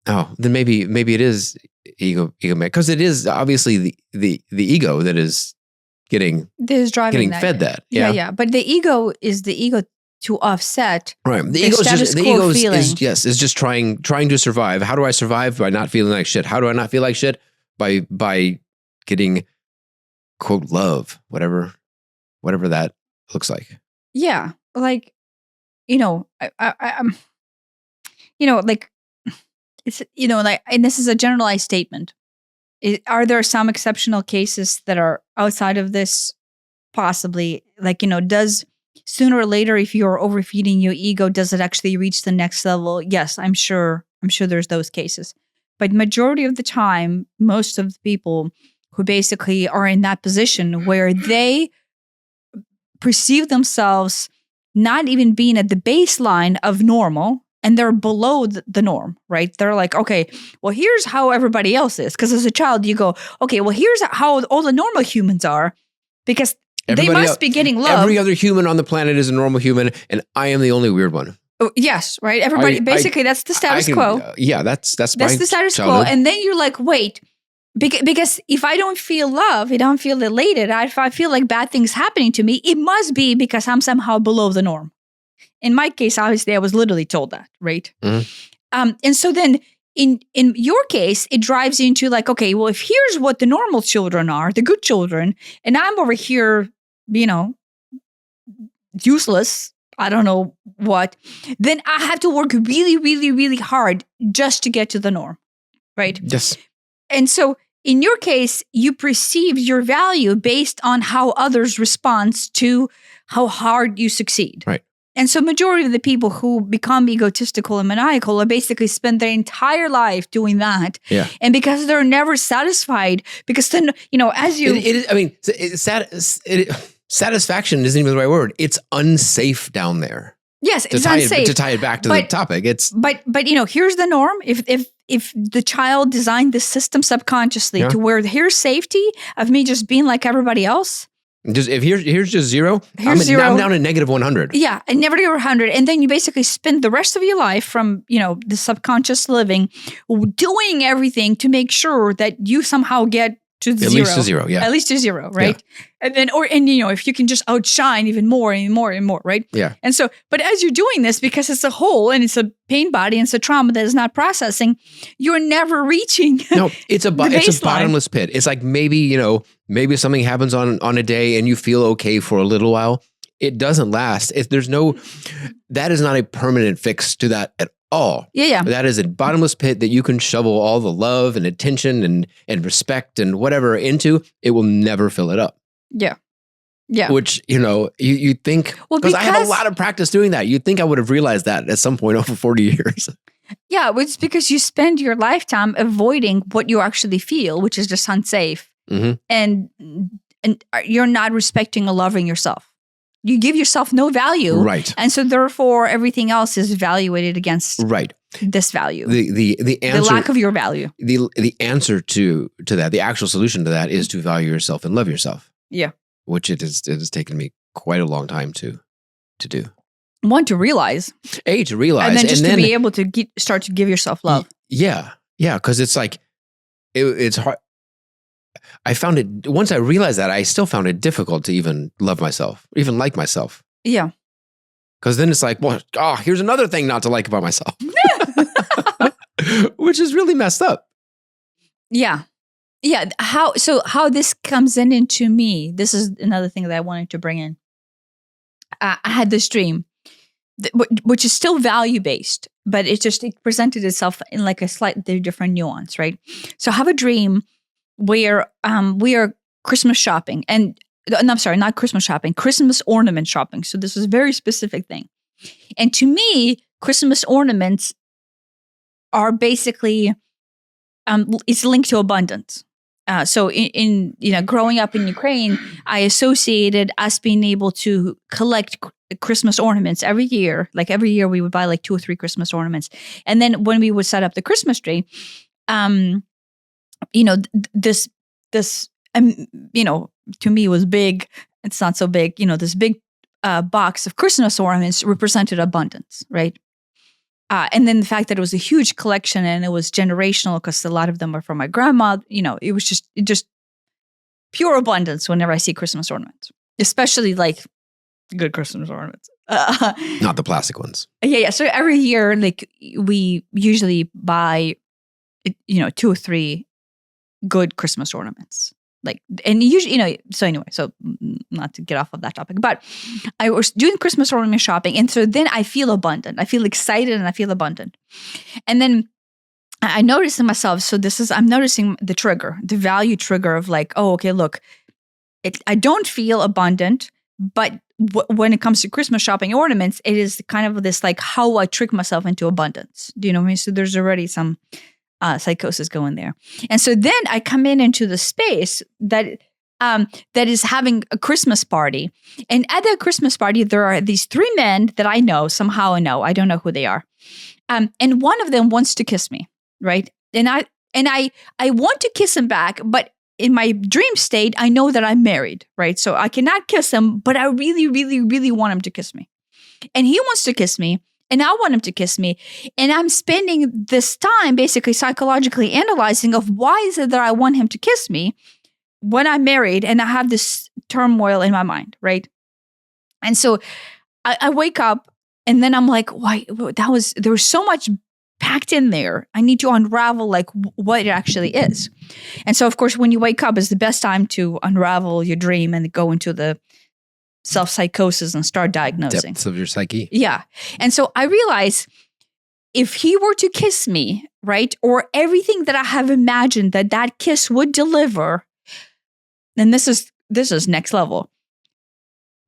Speaker 1: Oh, then maybe it is egomaniac, because it is obviously the ego that is getting fed that.
Speaker 2: Yeah. But the ego is the ego to offset.
Speaker 1: Right. The ego is just trying to survive. How do I survive by not feeling like shit? How do I not feel like shit? By getting, quote, love, whatever that looks like.
Speaker 2: Yeah. Like, I'm, like, it's, like, and this is a generalized statement. Are there some exceptional cases that are outside of this? Possibly. Like, does sooner or later, if you're overfeeding your ego, does it actually reach the next level? Yes, I'm sure there's those cases. But majority of the time, most of the people who basically are in that position where they perceive themselves not even being at the baseline of normal, and they're below the norm, right? They're like, okay, well, here's how everybody else is. Because as a child, you go, okay, well, here's how all the normal humans are, because they must be getting love.
Speaker 1: Every other human on the planet is a normal human, and I am the only weird one.
Speaker 2: Oh, yes, right? Everybody, basically, that's the status quo.
Speaker 1: Yeah, that's the
Speaker 2: status quo. And then you're like, wait, because if I don't feel love, I don't feel elated, if I feel like bad things happening to me, it must be because I'm somehow below the norm. In my case, obviously, I was literally told that, right? Mm-hmm. And so then in your case, it drives into like, okay, well, if here's what the normal children are, the good children, and I'm over here, useless, I don't know what, then I have to work really, really, really hard just to get to the norm, right?
Speaker 1: Yes.
Speaker 2: And so in your case, you perceive your value based on how others respond to how hard you succeed.
Speaker 1: Right.
Speaker 2: And so majority of the people who become egotistical and maniacal are basically spend their entire life doing that.
Speaker 1: Yeah.
Speaker 2: And because they're never satisfied, because then, as you...
Speaker 1: It is, I mean, satisfaction isn't even the right word. It's unsafe down there.
Speaker 2: Yes, it's unsafe.
Speaker 1: To tie it back to the topic,
Speaker 2: But here's the norm. If the child designed the system subconsciously to where here's safety of me just being like everybody else.
Speaker 1: If here's just zero, I'm down at negative 100.
Speaker 2: Yeah, and never to 100. And then you basically spend the rest of your life from, the subconscious living, doing everything to make sure that you somehow get to zero.
Speaker 1: At least to zero, yeah.
Speaker 2: At least to zero, right? Yeah. And then, if you can just outshine even more and more and more, right?
Speaker 1: Yeah.
Speaker 2: And so, but as you're doing this, because it's a hole and it's a pain body and it's a trauma that is not processing, you're never reaching.
Speaker 1: No, it's a bottomless pit. It's like maybe something happens on a day and you feel okay for a little while. It doesn't last. That is not a permanent fix to that at all.
Speaker 2: Yeah.
Speaker 1: That is a bottomless pit that you can shovel all the love and attention and respect and whatever into. It will never fill it up.
Speaker 2: Yeah. Yeah.
Speaker 1: Which, you think, because I have a lot of practice doing that. You'd think I would have realized that at some point over 40 years.
Speaker 2: Yeah. It's because you spend your lifetime avoiding what you actually feel, which is just unsafe.
Speaker 1: Mm-hmm.
Speaker 2: And you're not respecting or loving yourself. You give yourself no value.
Speaker 1: Right.
Speaker 2: And so therefore everything else is evaluated against this value.
Speaker 1: The answer,
Speaker 2: the lack of your value.
Speaker 1: The answer to that, the actual solution to that is to value yourself and love yourself.
Speaker 2: Yeah.
Speaker 1: Which it has taken me quite a long time to do.
Speaker 2: One, to realize.
Speaker 1: To realize.
Speaker 2: And then just to be able to start to give yourself love.
Speaker 1: Yeah. Yeah. Because it's like, it's hard. I found it, once I realized that, I still found it difficult to even love myself, even like myself.
Speaker 2: Yeah.
Speaker 1: Because then it's like, here's another thing not to like about myself. Which is really messed up.
Speaker 2: Yeah. Yeah. How this comes into me, this is another thing that I wanted to bring in. I had this dream, which is still value-based, but it presented itself in like a slightly different nuance, right? So I have a dream where we are Christmas shopping, and I'm sorry, not Christmas shopping, Christmas ornament shopping. So this is a very specific thing. And to me, Christmas ornaments are basically, it's linked to abundance. So in growing up in Ukraine, I associated us being able to collect Christmas ornaments every year. Like every year we would buy like 2 or 3 Christmas ornaments. And then when we would set up the Christmas tree, this to me was big. It's not so big. This big box of Christmas ornaments represented abundance, right? And then the fact that it was a huge collection and it was generational because a lot of them were from my grandma, it was just pure abundance whenever I see Christmas ornaments, especially like good Christmas ornaments.
Speaker 1: Not the plastic ones.
Speaker 2: Yeah. So every year, like we usually buy, 2 or 3 good Christmas ornaments. Like, and usually, so anyway, so not to get off of that topic, but I was doing Christmas ornament shopping. And so then I feel abundant. I feel excited and I feel abundant. And then I noticed in myself, so I'm noticing the trigger, the value trigger of like, oh, okay, look, I don't feel abundant, but when it comes to Christmas shopping ornaments, it is kind of this like how I trick myself into abundance. Do you know what I mean? So there's already some psychosis going there. And so then I come into the space that is having a Christmas party. And at that Christmas party, there are these 3 men that I know, somehow I know. I don't know who they are. And one of them wants to kiss me, right? And I want to kiss him back, but in my dream state, I know that I'm married, right? So I cannot kiss him, but I really, really, really want him to kiss me. And he wants to kiss me. And I want him to kiss me. And I'm spending this time basically psychologically analyzing of why is it that I want him to kiss me when I'm married and I have this turmoil in my mind, right? And so I wake up and then I'm like, why? There was so much packed in there. I need to unravel like what it actually is. And so, of course, when you wake up is the best time to unravel your dream and go into the self-psychosis and start diagnosing.
Speaker 1: Depths of your psyche.
Speaker 2: Yeah. And so I realized if he were to kiss me, right? Or everything that I have imagined that kiss would deliver, and this is next level,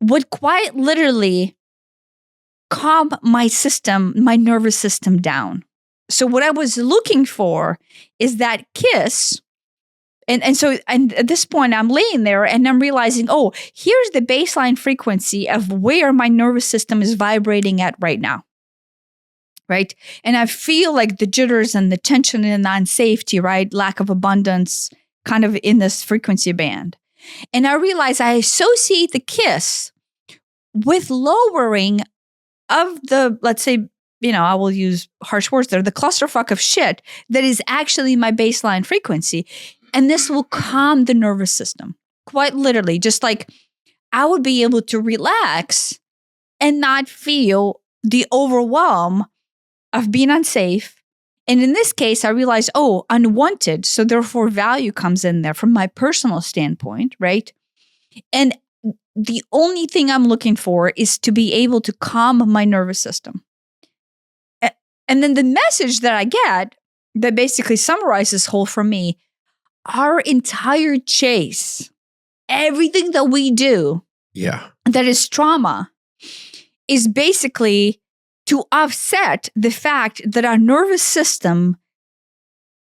Speaker 2: would quite literally calm my nervous system down. So what I was looking for is that kiss. And so at this point, I'm laying there and I'm realizing, oh, here's the baseline frequency of where my nervous system is vibrating at right now. Right. And I feel like the jitters and the tension and the unsafety, right? Lack of abundance, kind of in this frequency band. And I realize I associate the kiss with lowering of the, let's say, I will use harsh words there, the clusterfuck of shit that is actually my baseline frequency. And this will calm the nervous system, quite literally, just like I would be able to relax and not feel the overwhelm of being unsafe. And in this case, I realized, unwanted. So therefore value comes in there from my personal standpoint, right? And the only thing I'm looking for is to be able to calm my nervous system. And then the message that I get that basically summarizes whole for me, our entire chase, everything that we do that is trauma, is basically to offset the fact that our nervous system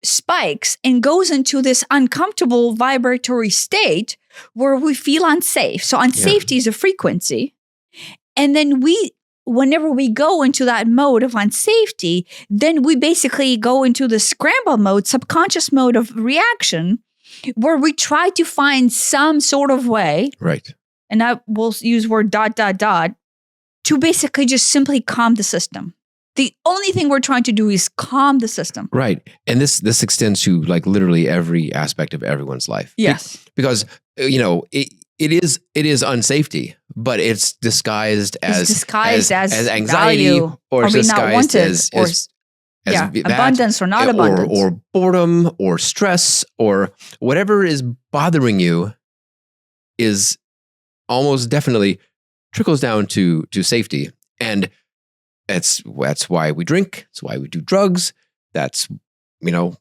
Speaker 2: spikes and goes into this uncomfortable vibratory state where we feel unsafe. So unsafety is a frequency. And then whenever we go into that mode of unsafety, then we basically go into the scramble mode, subconscious mode of reaction, where we try to find some sort of way.
Speaker 1: Right.
Speaker 2: And I will use word ... to basically just simply calm the system. The only thing we're trying to do is calm the system.
Speaker 1: Right. And this extends to like literally every aspect of everyone's life.
Speaker 2: Yes.
Speaker 1: Because, it is unsafety, but it's disguised as anxiety,
Speaker 2: value,
Speaker 1: or it's disguised as
Speaker 2: abundance or not abundance,
Speaker 1: or boredom or stress or whatever is bothering you is almost definitely trickles down to safety. And that's why we drink. That's why we do drugs. That's, the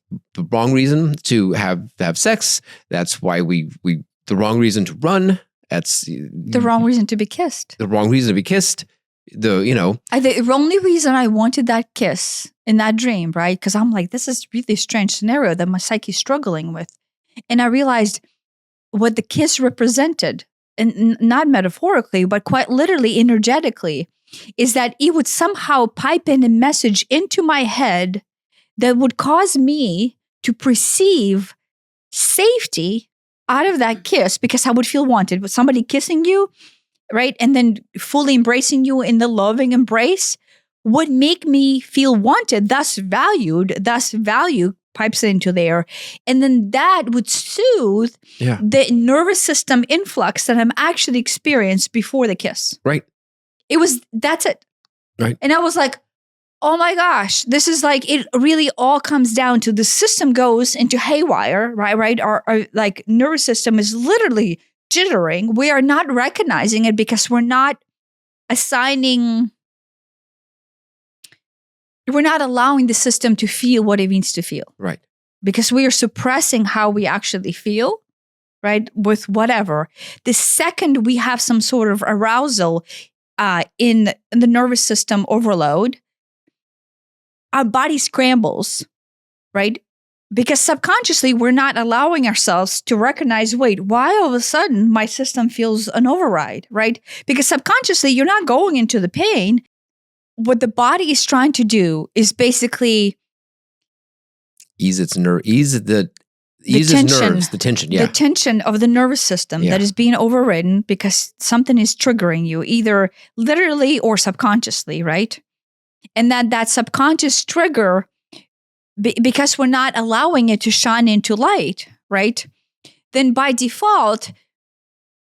Speaker 1: wrong reason to have sex. That's why the wrong reason to run. That's
Speaker 2: the wrong reason to be kissed.
Speaker 1: The wrong reason to be kissed.
Speaker 2: The only reason I wanted that kiss in that dream, right? Because I'm like, this is a really strange scenario that my psyche's struggling with. And I realized what the kiss represented, and not metaphorically, but quite literally, energetically, is that it would somehow pipe in a message into my head that would cause me to perceive safety out of that kiss, because I would feel wanted with somebody kissing you, right? And then fully embracing you in the loving embrace would make me feel wanted, thus valued, thus value pipes into there. And then that would soothe the nervous system influx that I'm actually experienced before the kiss.
Speaker 1: Right.
Speaker 2: That's it.
Speaker 1: Right.
Speaker 2: And I was like, oh my gosh, this is like, it really all comes down to the system goes into haywire, right? Our like nervous system is literally jittering. We are not recognizing it because we're not allowing the system to feel what it means to feel.
Speaker 1: Right.
Speaker 2: Because we are suppressing how we actually feel, right? With whatever. The second we have some sort of arousal in the nervous system overload, our body scrambles, right? Because subconsciously, we're not allowing ourselves to recognize, wait, why all of a sudden my system feels an override, right? Because subconsciously, you're not going into the pain. What the body is trying to do is basically
Speaker 1: ease the tension of the nervous system that is being overridden because something is triggering you, either literally or subconsciously, right? And that subconscious trigger, because we're not allowing it to shine into light, right? Then by default,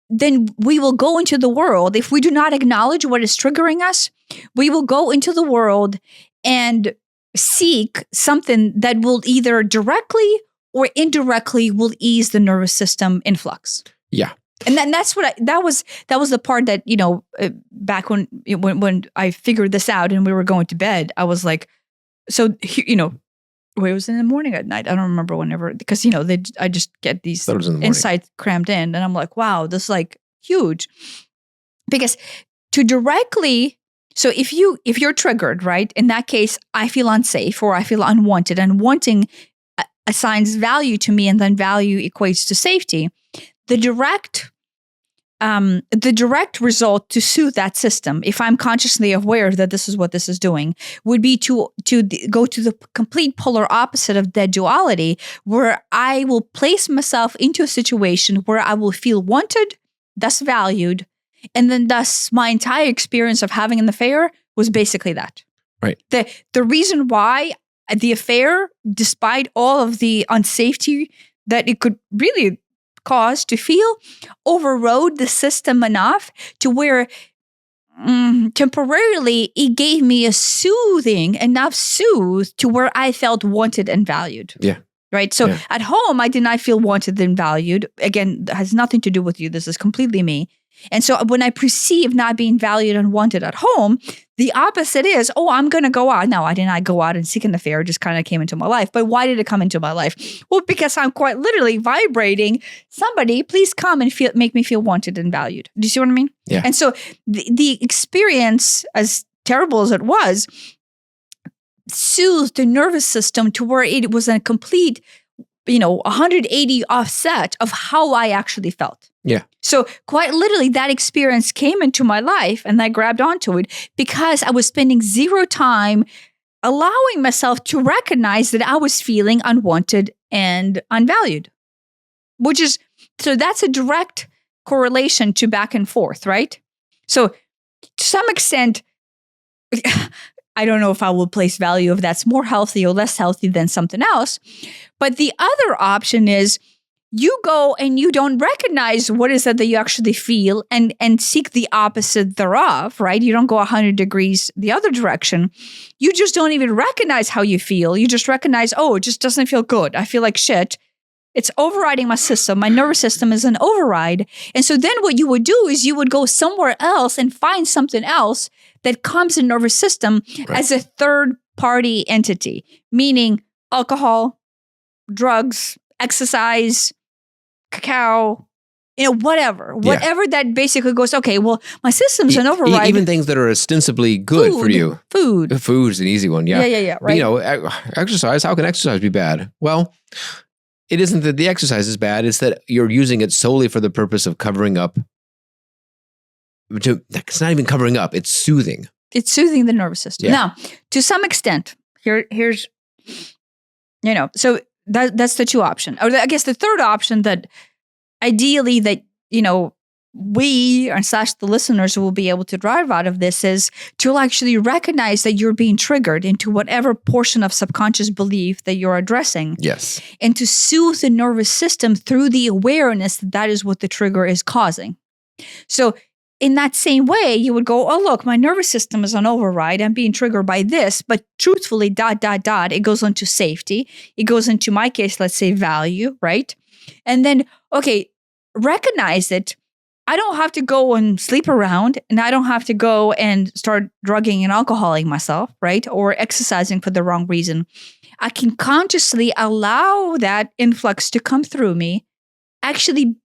Speaker 1: then we will go into the world. If we do not acknowledge what is triggering us, we will go into the world and seek something that will either directly or indirectly will ease the nervous system influx. Yeah.
Speaker 2: And then that's what that was the part that, back when I figured this out and we were going to bed, I was like, so, Wait, it was in the morning at night. I don't remember whenever, because, I just get these
Speaker 1: Thought it was in the morning.
Speaker 2: insights crammed in, and I'm like, wow, this is like huge. Because to directly, so if you're triggered, right? In that case, I feel unsafe or I feel unwanted, and wanting assigns value to me, and then value equates to safety. The direct result to soothe that system, if I'm consciously aware that this is what this is doing, would be to go to the complete polar opposite of that duality, where I will place myself into a situation where I will feel wanted, thus valued, and then thus my entire experience of having an affair was basically that.
Speaker 1: Right.
Speaker 2: The reason why the affair, despite all of the unsafety that it could really cause to feel, overrode the system enough to where temporarily it gave me a enough soothe to where I felt wanted and valued.
Speaker 1: Yeah.
Speaker 2: Right. So
Speaker 1: Yeah.
Speaker 2: at home, I did not feel wanted and valued. Again, that has nothing to do with you. This is completely me. And so when I perceive not being valued and wanted at home, the opposite is, I'm going to go out. No, I did not go out and seek an affair. It just kind of came into my life. But why did it come into my life? Well, because I'm quite literally vibrating, somebody, please come and make me feel wanted and valued. Do you see what I mean?
Speaker 1: Yeah.
Speaker 2: And so the experience, as terrible as it was, soothed the nervous system to where it was a complete 180 offset of how I actually felt.
Speaker 1: Yeah.
Speaker 2: So quite literally that experience came into my life, and I grabbed onto it because I was spending zero time allowing myself to recognize that I was feeling unwanted and unvalued, so that's a direct correlation to back and forth, right? So to some extent, I don't know if I will place value if that's more healthy or less healthy than something else. But the other option is you go and you don't recognize what is it that you actually feel and seek the opposite thereof, right? You don't go 100 degrees the other direction. You just don't even recognize how you feel. You just recognize, it just doesn't feel good. I feel like shit. It's overriding my system. My nervous system is an override. And so then what you would do is you would go somewhere else and find something else that comes in nervous system as a third party entity, meaning alcohol, drugs, exercise, cacao, whatever that basically goes, okay, well, my system's an override.
Speaker 1: Even things that are ostensibly good for you. Food's an easy one. Yeah.
Speaker 2: Yeah. Right.
Speaker 1: Exercise, how can exercise be bad? Well, it isn't that the exercise is bad. It's that you're using it solely for the purpose of covering up. It's not even covering up. It's soothing.
Speaker 2: It's soothing the nervous system. Yeah. Now, to some extent, here's, so that's the two option. Or I guess the third option that ideally that, we / the listeners will be able to drive out of this is to actually recognize that you're being triggered into whatever portion of subconscious belief that you're addressing.
Speaker 1: Yes.
Speaker 2: And to soothe the nervous system through the awareness that is what the trigger is causing. So in that same way, you would go, look, my nervous system is on override. I'm being triggered by this, but truthfully, ... it goes into safety. It goes into my case, let's say value, right? And then, okay, recognize it. I don't have to go and sleep around, and I don't have to go and start drugging and alcoholing myself, right? Or exercising for the wrong reason. I can consciously allow that influx to come through me, actually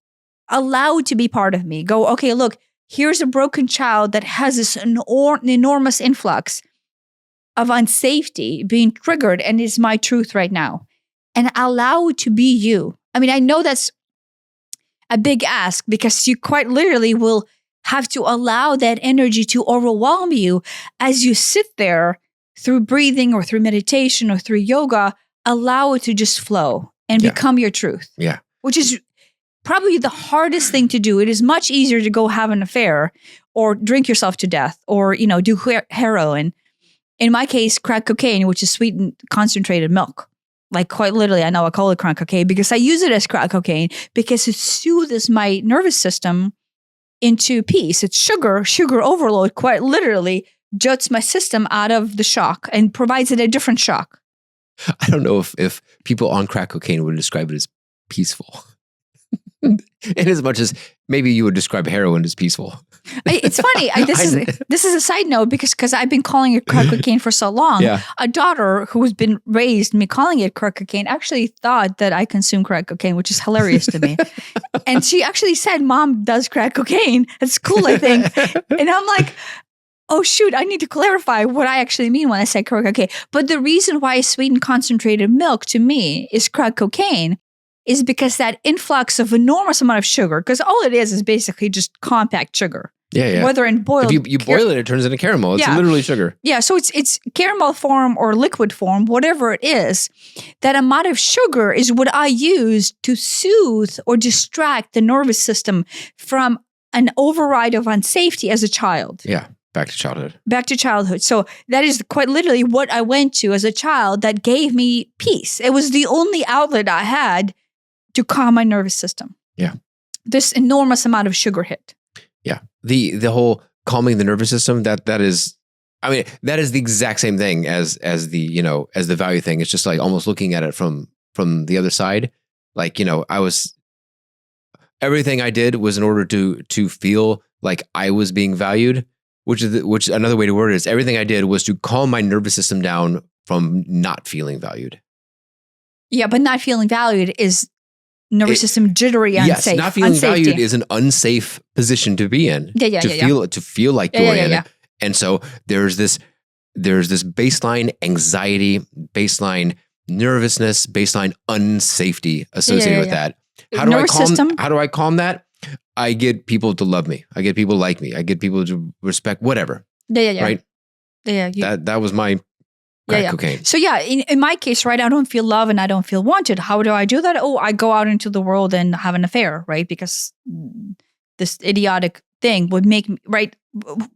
Speaker 2: allow it to be part of me. Go, okay, look, here's a broken child that has this enormous influx of unsafety being triggered and is my truth right now. And allow it to be you. I mean, I know that's a big ask because you quite literally will have to allow that energy to overwhelm you as you sit there through breathing or through meditation or through yoga. Allow it to just flow and become your truth.
Speaker 1: Yeah.
Speaker 2: Which is probably the hardest thing to do. It is much easier to go have an affair or drink yourself to death or, do heroin. In my case, crack cocaine, which is sweetened concentrated milk. Like quite literally, I know I call it crack cocaine because I use it as crack cocaine because it soothes my nervous system into peace. It's sugar overload quite literally juts my system out of the shock and provides it a different shock.
Speaker 1: I don't know if people on crack cocaine would describe it as peaceful. In as much as maybe you would describe heroin as peaceful.
Speaker 2: It's funny. This is a side note because I've been calling it crack cocaine for so long.
Speaker 1: Yeah.
Speaker 2: A daughter who has been raised me calling it crack cocaine actually thought that I consume crack cocaine, which is hilarious to me. And she actually said, "Mom does crack cocaine. That's cool, I think." And I'm like, oh shoot, I need to clarify what I actually mean when I say crack cocaine. But the reason why sweetened concentrated milk to me is crack cocaine is because that influx of enormous amount of sugar, because all it is basically just compact sugar.
Speaker 1: Yeah.
Speaker 2: Whether in boiled,
Speaker 1: if you boil it turns into caramel. It's literally sugar.
Speaker 2: Yeah, so it's caramel form or liquid form, whatever it is. That amount of sugar is what I use to soothe or distract the nervous system from an override of unsafety as a child.
Speaker 1: Yeah, back to childhood.
Speaker 2: Back to childhood. So that is quite literally what I went to as a child that gave me peace. It was the only outlet I had to calm my nervous system.
Speaker 1: Yeah.
Speaker 2: This enormous amount of sugar hit.
Speaker 1: Yeah. The whole calming the nervous system, that is the exact same thing as the value thing. It's just like almost looking at it from the other side. Like, everything I did was in order to feel like I was being valued, which another way to word it is everything I did was to calm my nervous system down from not feeling valued. Yeah,
Speaker 2: but not feeling valued is nervous system jittery, unsafe.
Speaker 1: Yes, not feeling
Speaker 2: unsafety.
Speaker 1: valued is an unsafe position to be in. To feel like you're in. Yeah. And so there's this baseline anxiety, baseline nervousness, baseline unsafety associated with that. How do I calm that? I get people to love me. I get people like me. I get people to respect whatever.
Speaker 2: Yeah.
Speaker 1: Right?
Speaker 2: Yeah.
Speaker 1: That was my crack cocaine.
Speaker 2: So in my case, right, I don't feel love and I don't feel wanted. How do I do that? Oh, I go out into the world and have an affair, right? Because this idiotic thing would make me, right,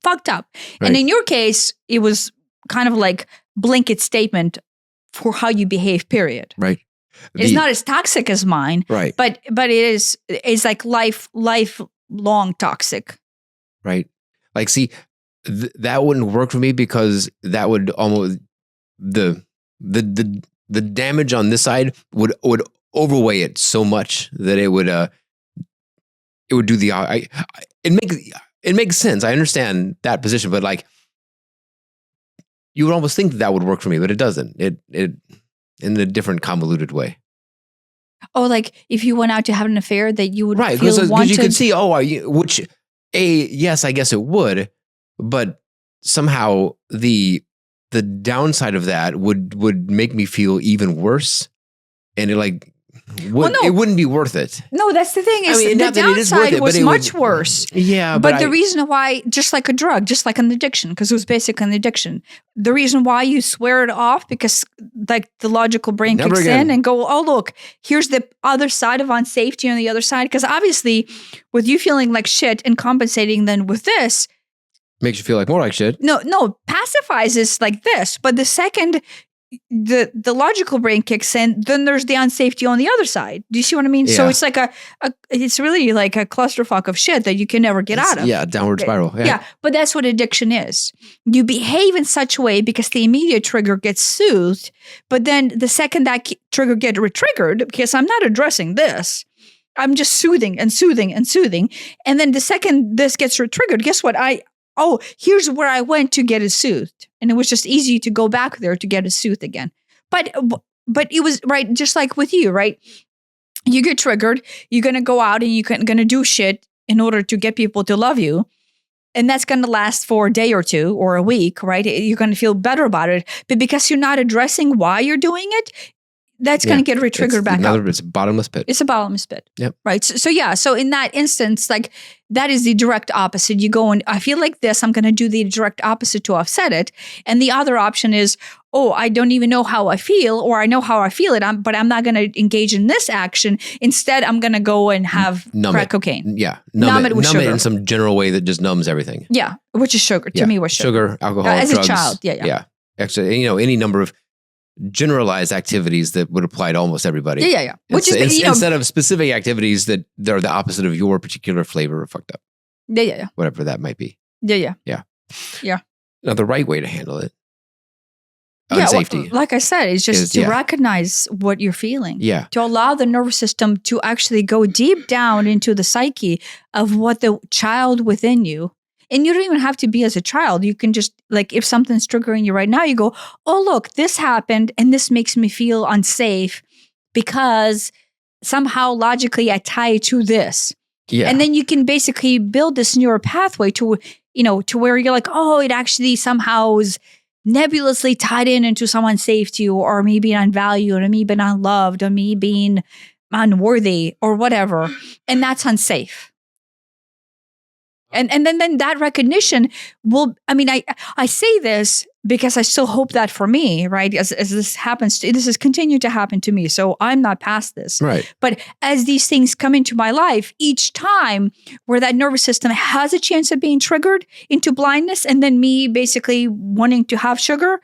Speaker 2: fucked up. Right. And in your case, it was kind of like blanket statement for how you behave, period.
Speaker 1: Right.
Speaker 2: It's not as toxic as mine.
Speaker 1: Right.
Speaker 2: But it's like lifelong toxic.
Speaker 1: Right. Like, see, that wouldn't work for me because that would almost the damage on this side would overweigh it so much that it would do the it makes sense. I understand that position, but like you would almost think that would work for me, but it doesn't. It in a different convoluted way.
Speaker 2: Oh, like if you went out to have an affair that you would feel wanted.
Speaker 1: Because you could see, yes, I guess it would, but somehow the downside of that would make me feel even worse, and it wouldn't be worth it.
Speaker 2: No, that's the thing. Is the downside was much worse.
Speaker 1: Yeah,
Speaker 2: but the reason why, just like a drug, just like an addiction, because it was basically an addiction. The reason why you swear it off because like the logical brain kicks in and go, oh look, here's the other side of unsafety on the other side. Because obviously, with you feeling like shit and compensating, then with this.
Speaker 1: Makes you feel like more like shit.
Speaker 2: No, pacifies is like this. But the second the logical brain kicks in, then there's the unsafety on the other side. Do you see what I mean? Yeah. So it's like it's really like a clusterfuck of shit that you can never get out of.
Speaker 1: Yeah, downward spiral.
Speaker 2: Yeah, but that's what addiction is. You behave in such a way because the immediate trigger gets soothed, but then the second that trigger gets re-triggered, because I'm not addressing this, I'm just soothing and soothing and soothing, and then the second this gets re-triggered, guess what? Here's where I went to get it soothed. And it was just easy to go back there to get it soothed again. But it was, right, just like with you, right? You get triggered, you're going to go out and you're going to do shit in order to get people to love you. And that's going to last for a day or two or a week, right? You're going to feel better about it. But because you're not addressing why you're doing it, that's going to get re-triggered back up.
Speaker 1: It's a bottomless pit.
Speaker 2: It's a bottomless pit.
Speaker 1: Yep.
Speaker 2: Right. So in that instance, like that is the direct opposite. You go and I feel like this, I'm going to do the direct opposite to offset it. And the other option is, I don't even know how I feel, or I know how I feel it, but I'm not going to engage in this action. Instead, I'm going to go and have crack cocaine.
Speaker 1: Yeah.
Speaker 2: Numb it with sugar.
Speaker 1: Numb it in some general way that just numbs everything.
Speaker 2: Yeah. Which is sugar. To me was sugar.
Speaker 1: Sugar, alcohol,
Speaker 2: as
Speaker 1: drugs.
Speaker 2: A child. Yeah.
Speaker 1: Actually, any number of generalized activities that would apply to almost everybody.
Speaker 2: Yeah. Which is
Speaker 1: instead of specific activities that they're the opposite of your particular flavor of fucked up.
Speaker 2: Yeah.
Speaker 1: Whatever that might be.
Speaker 2: Yeah.
Speaker 1: Now, the right way to handle it unsafety.
Speaker 2: Like I said, it's just
Speaker 1: is-
Speaker 2: to
Speaker 1: yeah.
Speaker 2: recognize what you're feeling.
Speaker 1: Yeah.
Speaker 2: To allow the nervous system to actually go deep down into the psyche of what the child within you. And you don't even have to be as a child. You can just, like, if something's triggering you right now, you go, oh, look, this happened and this makes me feel unsafe because somehow logically I tie it to this.
Speaker 1: Yeah.
Speaker 2: And then you can basically build this neural pathway to, to where you're like, oh, it actually somehow is nebulously tied into someone's safety or me being unvalued or me being unloved or me being unworthy or whatever. And that's unsafe. And then that recognition will, I say this because I still hope that for me, right? As this happens, this has continued to happen to me. So I'm not past this.
Speaker 1: Right.
Speaker 2: But as these things come into my life, each time where that nervous system has a chance of being triggered into blindness and then me basically wanting to have sugar,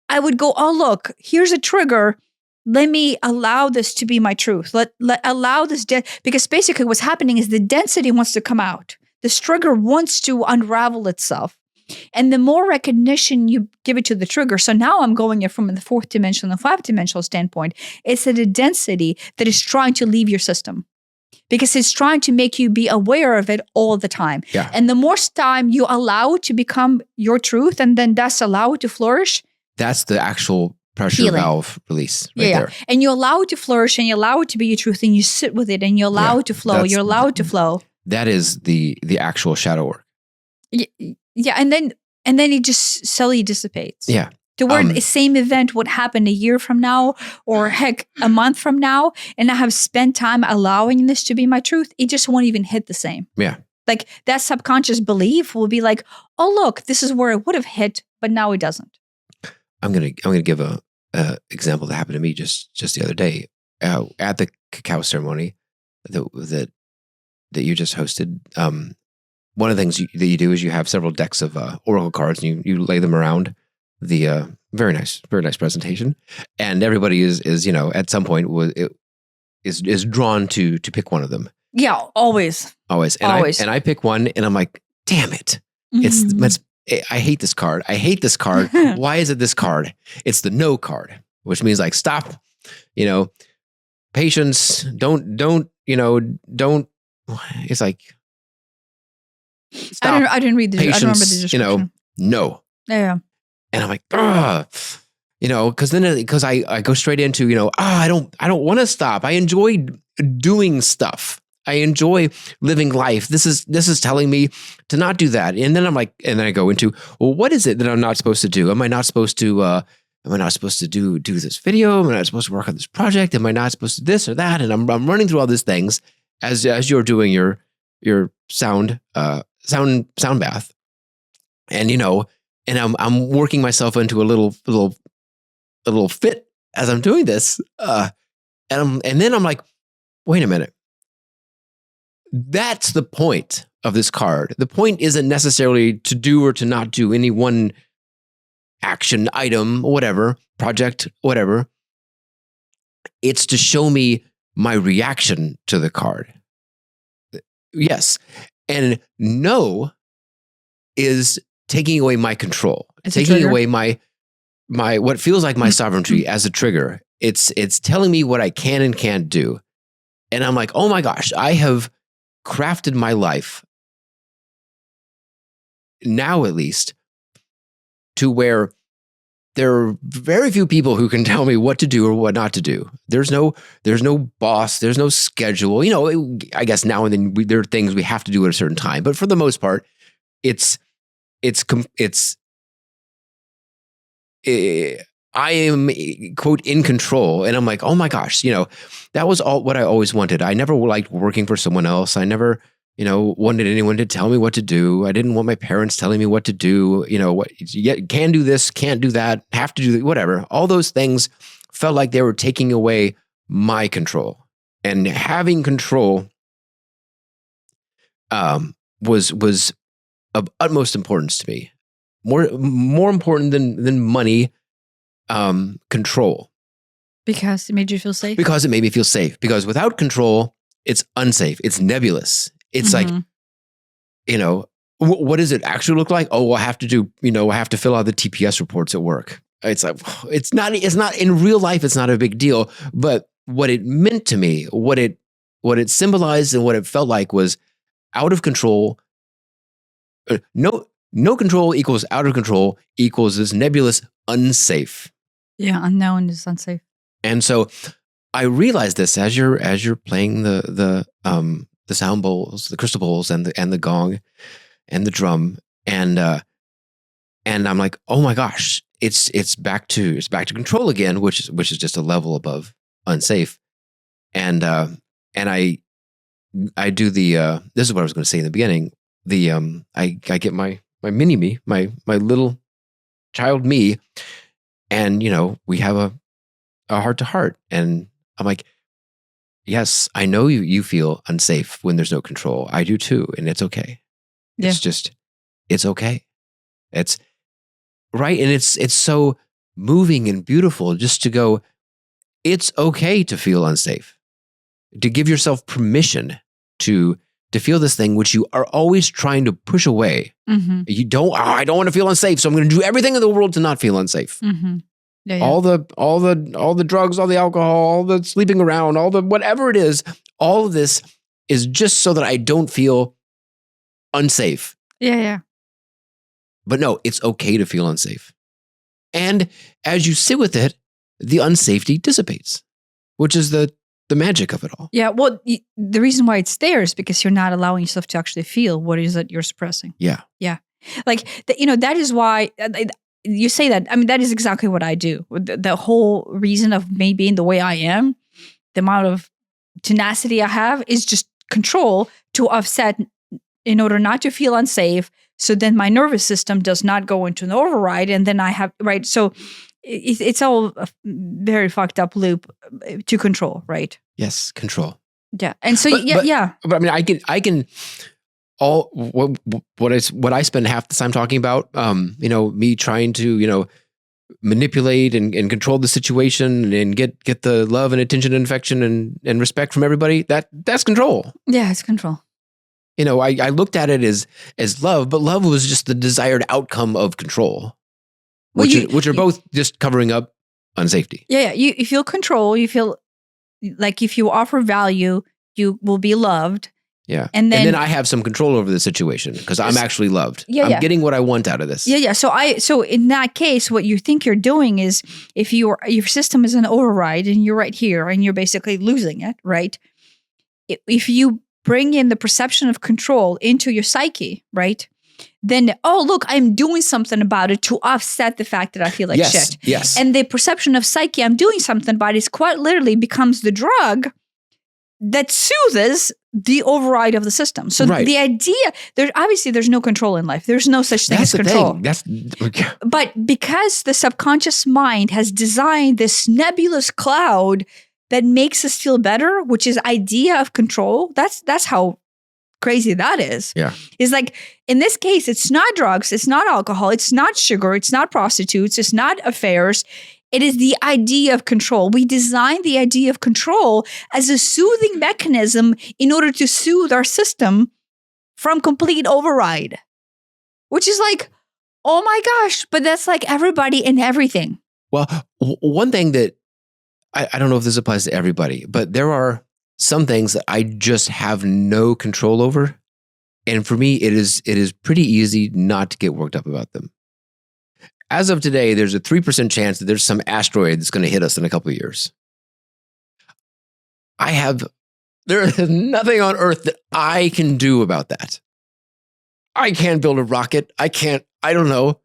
Speaker 2: I would go, oh, look, here's a trigger. Let me allow this to be my truth. Let allow this, because basically what's happening is the density wants to come out. The trigger wants to unravel itself. And the more recognition you give it to the trigger, so now I'm going it from the fourth dimensional and five dimensional standpoint, it's at a density that is trying to leave your system because it's trying to make you be aware of it all the time.
Speaker 1: Yeah.
Speaker 2: And the more time you allow it to become your truth and then thus allow it to flourish.
Speaker 1: That's the actual pressure
Speaker 2: Healing.
Speaker 1: valve release right there.
Speaker 2: And you allow it to flourish and you allow it to be your truth and you sit with it and you allow it to flow. You allow it to flow.
Speaker 1: That is the actual shadow work.
Speaker 2: Yeah, and then it just slowly dissipates.
Speaker 1: Yeah.
Speaker 2: To where the same event would happen a year from now or heck, a month from now, and I have spent time allowing this to be my truth, it just won't even hit the same.
Speaker 1: Yeah.
Speaker 2: Like that subconscious belief will be like, oh, look, this is where it would have hit, but now it doesn't.
Speaker 1: I'm gonna give a example that happened to me just the other day at the cacao ceremony that you just hosted. One of the things that you do is you have several decks of oracle cards and you lay them around the very nice presentation, and everybody is at some point is drawn to pick one of them.
Speaker 2: Yeah, always.
Speaker 1: And I pick one and I'm like, damn it. I hate this card. Why is it this card? It's the no card, which means like, stop, patience, don't, it's like, stop.
Speaker 2: I didn't read the,
Speaker 1: patience,
Speaker 2: I don't remember the description.
Speaker 1: No.
Speaker 2: Yeah.
Speaker 1: And I'm like, because I go straight into, I don't want to stop. I enjoy doing stuff. I enjoy living life. This is telling me to not do that. And then I'm like, and then I go into, well, what is it that I'm not supposed to do? Am I not supposed to do this video? Am I not supposed to work on this project? Am I not supposed to this or that? And I'm running through all these things as you're doing your sound bath. And and I'm working myself into a little fit as I'm doing this. And then I'm like, wait a minute. That's the point of this card. The point isn't necessarily to do or to not do any one action, item, whatever, project, whatever. It's to show me my reaction to the card. Yes. And no is taking away my control.
Speaker 2: It's
Speaker 1: taking away my what feels like my sovereignty as a trigger. It's telling me what I can and can't do. And I'm like, oh my gosh, I have crafted my life now, at least, to where there are very few people who can tell me what to do or what not to do. There's no boss. There's no schedule. I guess now and then there are things we have to do at a certain time, but for the most part, I am, quote, in control. And I'm like, oh my gosh, that was all what I always wanted. I never liked working for someone else. I never, wanted anyone to tell me what to do. I didn't want my parents telling me what to do. What can do this, can't do that, have to do whatever. All those things felt like they were taking away my control. And having control was of utmost importance to me. More important than money. Control.
Speaker 2: Because it made you feel safe?
Speaker 1: Because it made me feel safe. Because without control, it's unsafe. It's nebulous. It's like, what does it actually look like? Oh, I have to do, I have to fill out the TPS reports at work. it's like, it's not in real life. It's not a big deal. But what it meant to me, what it symbolized and what it felt like was out of control. No control equals out of control equals this nebulous unsafe.
Speaker 2: Yeah, unknown is unsafe.
Speaker 1: And so I realized this as you're playing the sound bowls, the crystal bowls, and the gong, and the drum, and I'm like, oh my gosh, it's back to control again, which is just a level above unsafe, and I do the this is what I was going to say in the beginning. I get my mini me, my little child me, and we have a heart to heart, and I'm like, yes, I know you feel unsafe when there's no control. I do too, and it's okay.
Speaker 2: Yeah.
Speaker 1: It's okay. It's right, and it's so moving and beautiful just to go. It's okay to feel unsafe, to give yourself permission to feel this thing which you are always trying to push away.
Speaker 2: Mm-hmm.
Speaker 1: You don't. I don't want to feel unsafe, so I'm going to do everything in the world to not feel unsafe.
Speaker 2: Mm-hmm. Yeah.
Speaker 1: All the drugs, all the alcohol, all the sleeping around, all the whatever it is, all of this is just so that I don't feel unsafe.
Speaker 2: Yeah.
Speaker 1: But no, it's okay to feel unsafe. And as you sit with it, the unsafety dissipates, which is the magic of it all.
Speaker 2: Yeah. Well, the reason why it's there is because you're not allowing yourself to actually feel what it is that you're suppressing.
Speaker 1: Yeah.
Speaker 2: Like, that is why you say that. I mean, that is exactly what I do. The whole reason of me being the way I am, the amount of tenacity I have is just control to offset in order not to feel unsafe. So then my nervous system does not go into an override. And then I have, right? So it's all a very fucked up loop to control, right?
Speaker 1: Yes, control.
Speaker 2: Yeah. And so, yeah.
Speaker 1: But I mean, I can all what I spend half the time talking about, me trying to, manipulate and control the situation and get the love and attention and affection and respect from everybody. That's control.
Speaker 2: Yeah, it's control.
Speaker 1: I looked at it as love, but love was just the desired outcome of control, which are both just covering up unsafety.
Speaker 2: Yeah. You feel control. You feel like if you offer value, you will be loved.
Speaker 1: Yeah.
Speaker 2: And then
Speaker 1: I have some control over the situation because I'm actually loved. I'm getting what I want out of this.
Speaker 2: Yeah. So in that case, what you think you're doing is if your system is an override and you're right here and you're basically losing it, right? If you bring in the perception of control into your psyche, right? Then, oh, look, I'm doing something about it to offset the fact that I feel like shit.
Speaker 1: Yes.
Speaker 2: And the perception of psyche, I'm doing something about it, quite literally becomes the drug that soothes the override of the system. So the idea, there's no control in life. There's no such thing as control. But because the subconscious mind has designed this nebulous cloud that makes us feel better, which is idea of control, that's how crazy that is.
Speaker 1: Yeah.
Speaker 2: Is like, in this case, it's not drugs, it's not alcohol, it's not sugar, it's not prostitutes, it's not affairs. It is the idea of control. We designed the idea of control as a soothing mechanism in order to soothe our system from complete override, which is like, oh my gosh, but that's like everybody and everything.
Speaker 1: Well, one thing that I don't know if this applies to everybody, but there are some things that I just have no control over. And for me, it is pretty easy not to get worked up about them. As of today, there's a 3% chance that there's some asteroid that's going to hit us in a couple of years. There is nothing on Earth that I can do about that. I can't build a rocket. I don't know.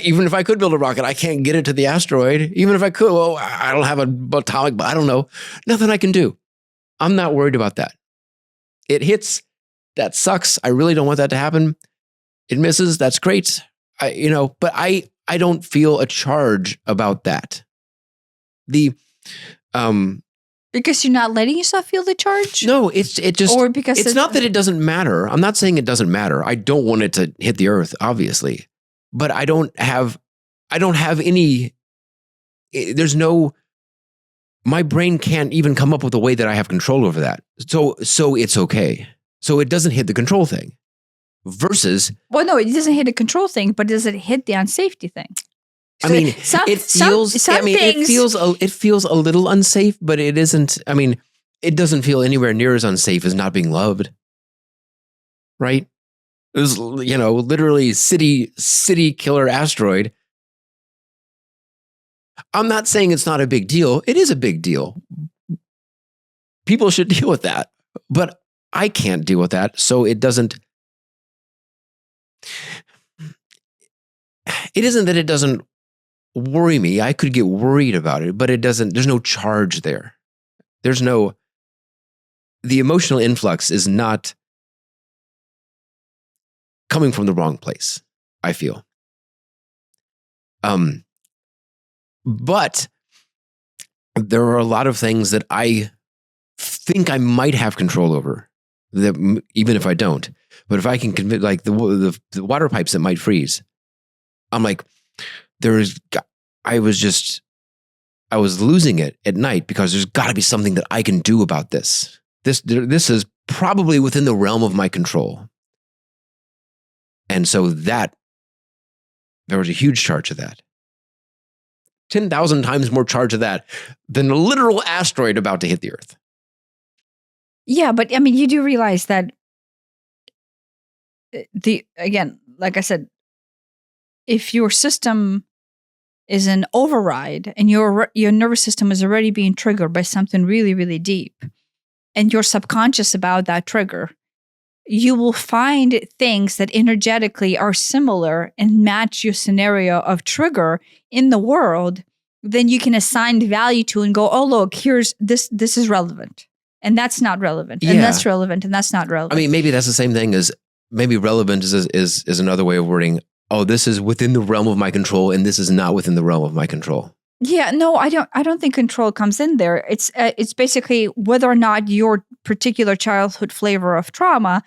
Speaker 1: Even if I could build a rocket, I can't get it to the asteroid. Even if I could, I don't have an atomic, but I don't know. Nothing I can do. I'm not worried about that. It hits. That sucks. I really don't want that to happen. It misses. That's great. But I don't feel a charge about that.
Speaker 2: Because you're not letting yourself feel the charge?
Speaker 1: No, it's not that it doesn't matter. I'm not saying it doesn't matter. I don't want it to hit the earth, obviously. But I don't have any, my brain can't even come up with a way that I have control over that. So it's okay. So it doesn't hit the control thing versus.
Speaker 2: Well, no, it doesn't hit the control thing, but does it hit the unsafety thing?
Speaker 1: I mean,
Speaker 2: Some
Speaker 1: it feels.
Speaker 2: things.
Speaker 1: It feels a little unsafe, but it isn't. I mean, it doesn't feel anywhere near as unsafe as not being loved. Right? It was, literally city killer asteroid. I'm not saying it's not a big deal. It is a big deal. People should deal with that, but I can't deal with that. So it doesn't. It isn't that it doesn't worry me. I could get worried about it, but it doesn't. There's no charge there. The emotional influx is not coming from the wrong place, I feel. But there are a lot of things that I think I might have control over, that even if I don't. But if I can convince, like the water pipes that might freeze, I'm like, I was losing it at night because there's got to be something that I can do about this. This is probably within the realm of my control. And so there was a huge charge of that. 10,000 times more charge of that than a literal asteroid about to hit the Earth.
Speaker 2: Yeah, but I mean, you do realize that again, like I said, if your system is an override and your nervous system is already being triggered by something really, really deep, and you're subconscious about that trigger, you will find things that energetically are similar and match your scenario of trigger in the world. Then you can assign value to and go, oh, look, here's this is relevant. And that's not relevant. And that's relevant. And that's not relevant.
Speaker 1: I mean, maybe that's the same thing as maybe relevant is another way of wording, oh, this is within the realm of my control and this is not within the realm of my control.
Speaker 2: Yeah, no, I don't think control comes in there. It's basically whether or not your particular childhood flavor of trauma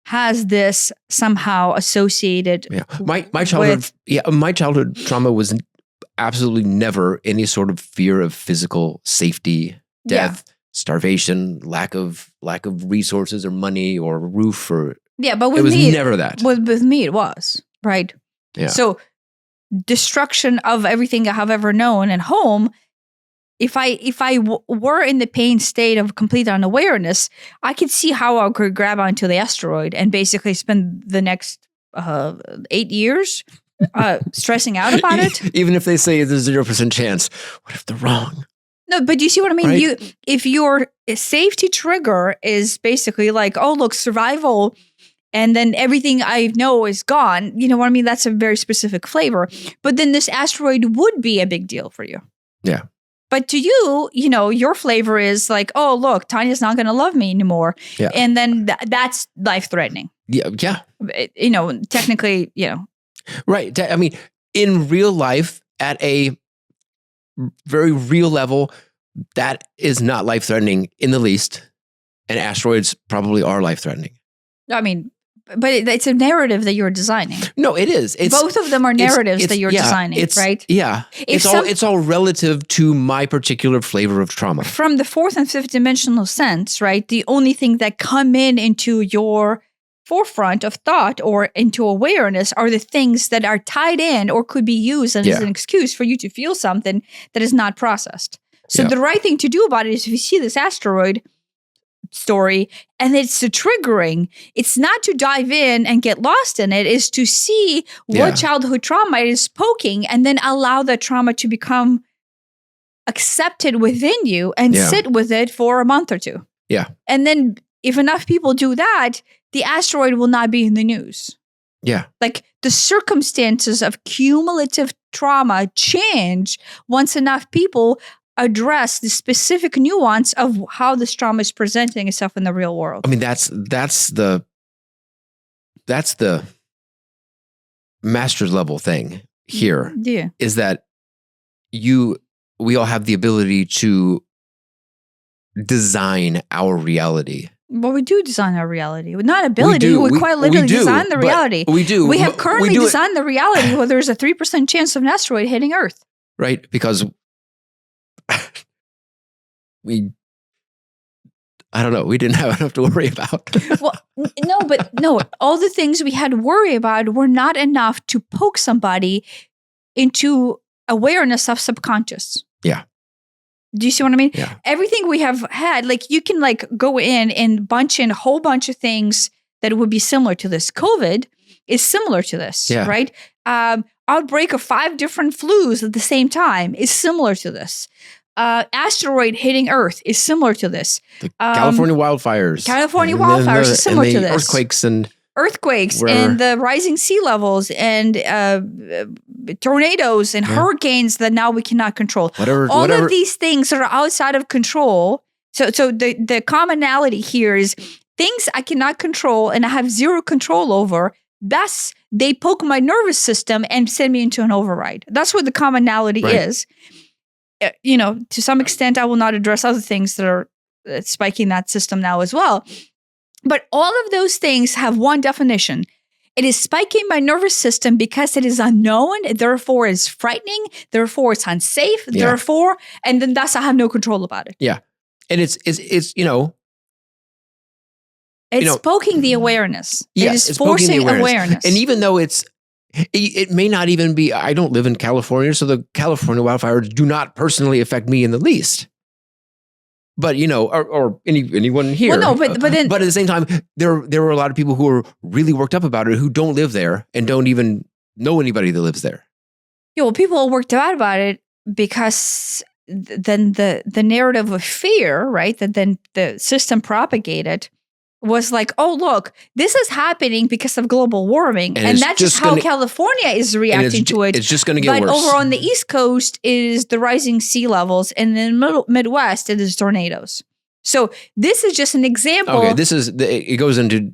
Speaker 2: has this somehow associated.
Speaker 1: Yeah, my childhood trauma was absolutely never any sort of fear of physical safety, death, starvation, lack of resources or money or roof or. Yeah, but with me, never that.
Speaker 2: With me, it was right.
Speaker 1: Yeah.
Speaker 2: So destruction of everything I have ever known and home. If I were in the pain state of complete unawareness, I could see how I could grab onto the asteroid and basically spend the next 8 years stressing out about it.
Speaker 1: Even if they say there's 0% chance, what if they're wrong?
Speaker 2: No, but you see what I mean? Right? If your safety trigger is basically like, oh, look, survival, and then everything I know is gone, you know what I mean? That's a very specific flavor. But then this asteroid would be a big deal for you.
Speaker 1: Yeah.
Speaker 2: But to you, your flavor is like, oh, look, Tanya's not going to love me anymore.
Speaker 1: Yeah.
Speaker 2: And then that's life-threatening.
Speaker 1: Yeah.
Speaker 2: Technically,
Speaker 1: Right. I mean, in real life, at a very real level, that is not life-threatening in the least. And asteroids probably are life-threatening.
Speaker 2: I mean, but it's a narrative that you're designing.
Speaker 1: No, it is.
Speaker 2: Both of them are narratives that you're designing, right?
Speaker 1: Yeah. It's all relative to my particular flavor of trauma.
Speaker 2: From the fourth and fifth dimensional sense, right? The only thing that come into your forefront of thought or into awareness are the things that are tied in or could be used as an excuse for you to feel something that is not processed. So the right thing to do about it is if you see this asteroid story and it's the triggering, it's not to dive in and get lost in it, is to see what childhood trauma it is poking and then allow that trauma to become accepted within you and sit with it for a month or two.
Speaker 1: Yeah.
Speaker 2: And then if enough people do that, the asteroid will not be in the news.
Speaker 1: Yeah.
Speaker 2: Like the circumstances of cumulative trauma change once enough people address the specific nuance of how this trauma is presenting itself in the real world.
Speaker 1: I mean, that's the master's level thing here.
Speaker 2: Yeah.
Speaker 1: Is that we all have the ability to design our reality.
Speaker 2: Well, we do design our reality. Not ability. We quite literally design the reality.
Speaker 1: We do.
Speaker 2: We have currently designed the reality where there's a 3% chance of an asteroid hitting Earth.
Speaker 1: Right. Because I don't know. We didn't have enough to worry about.
Speaker 2: Well, no. All the things we had to worry about were not enough to poke somebody into awareness of subconscious.
Speaker 1: Yeah.
Speaker 2: Do you see what I mean?
Speaker 1: Yeah.
Speaker 2: Everything we have had, like you can like go in and bunch in a whole bunch of things that would be similar to this. COVID is similar to this,
Speaker 1: Yeah.
Speaker 2: right? Outbreak of 5 different flus at the same time is similar to this. Asteroid hitting Earth is similar to this.
Speaker 1: The California wildfires.
Speaker 2: California wildfires is similar to this.
Speaker 1: Earthquakes
Speaker 2: and the rising sea levels and tornadoes and hurricanes that now we cannot control. All of these things are outside of control. So the commonality here is things I cannot control and I have zero control over. Thus, they poke my nervous system and send me into an override. That's what the commonality is. To some extent, I will not address other things that are spiking that system now as well. But all of those things have one definition. It is spiking my nervous system because it is unknown, therefore it's frightening, therefore it's unsafe, therefore, and then thus I have no control about it.
Speaker 1: Yeah. And it's
Speaker 2: poking the awareness.
Speaker 1: Yeah,
Speaker 2: it is forcing awareness.
Speaker 1: And even though it may not even be, I don't live in California, so the California wildfires do not personally affect me in the least. But, or anyone here.
Speaker 2: Well, no, but then...
Speaker 1: But at the same time, there were a lot of people who are really worked up about it who don't live there and don't even know anybody that lives there.
Speaker 2: Yeah, well, people are worked out about it because then the narrative of fear, right, that then the system propagated was like, oh, look, this is happening because of global warming. And that's just how California is reacting to it.
Speaker 1: It's just going to get worse.
Speaker 2: But over on the East Coast is the rising sea levels. And in the Midwest, it is tornadoes. So this is just an example.
Speaker 1: Okay, it goes into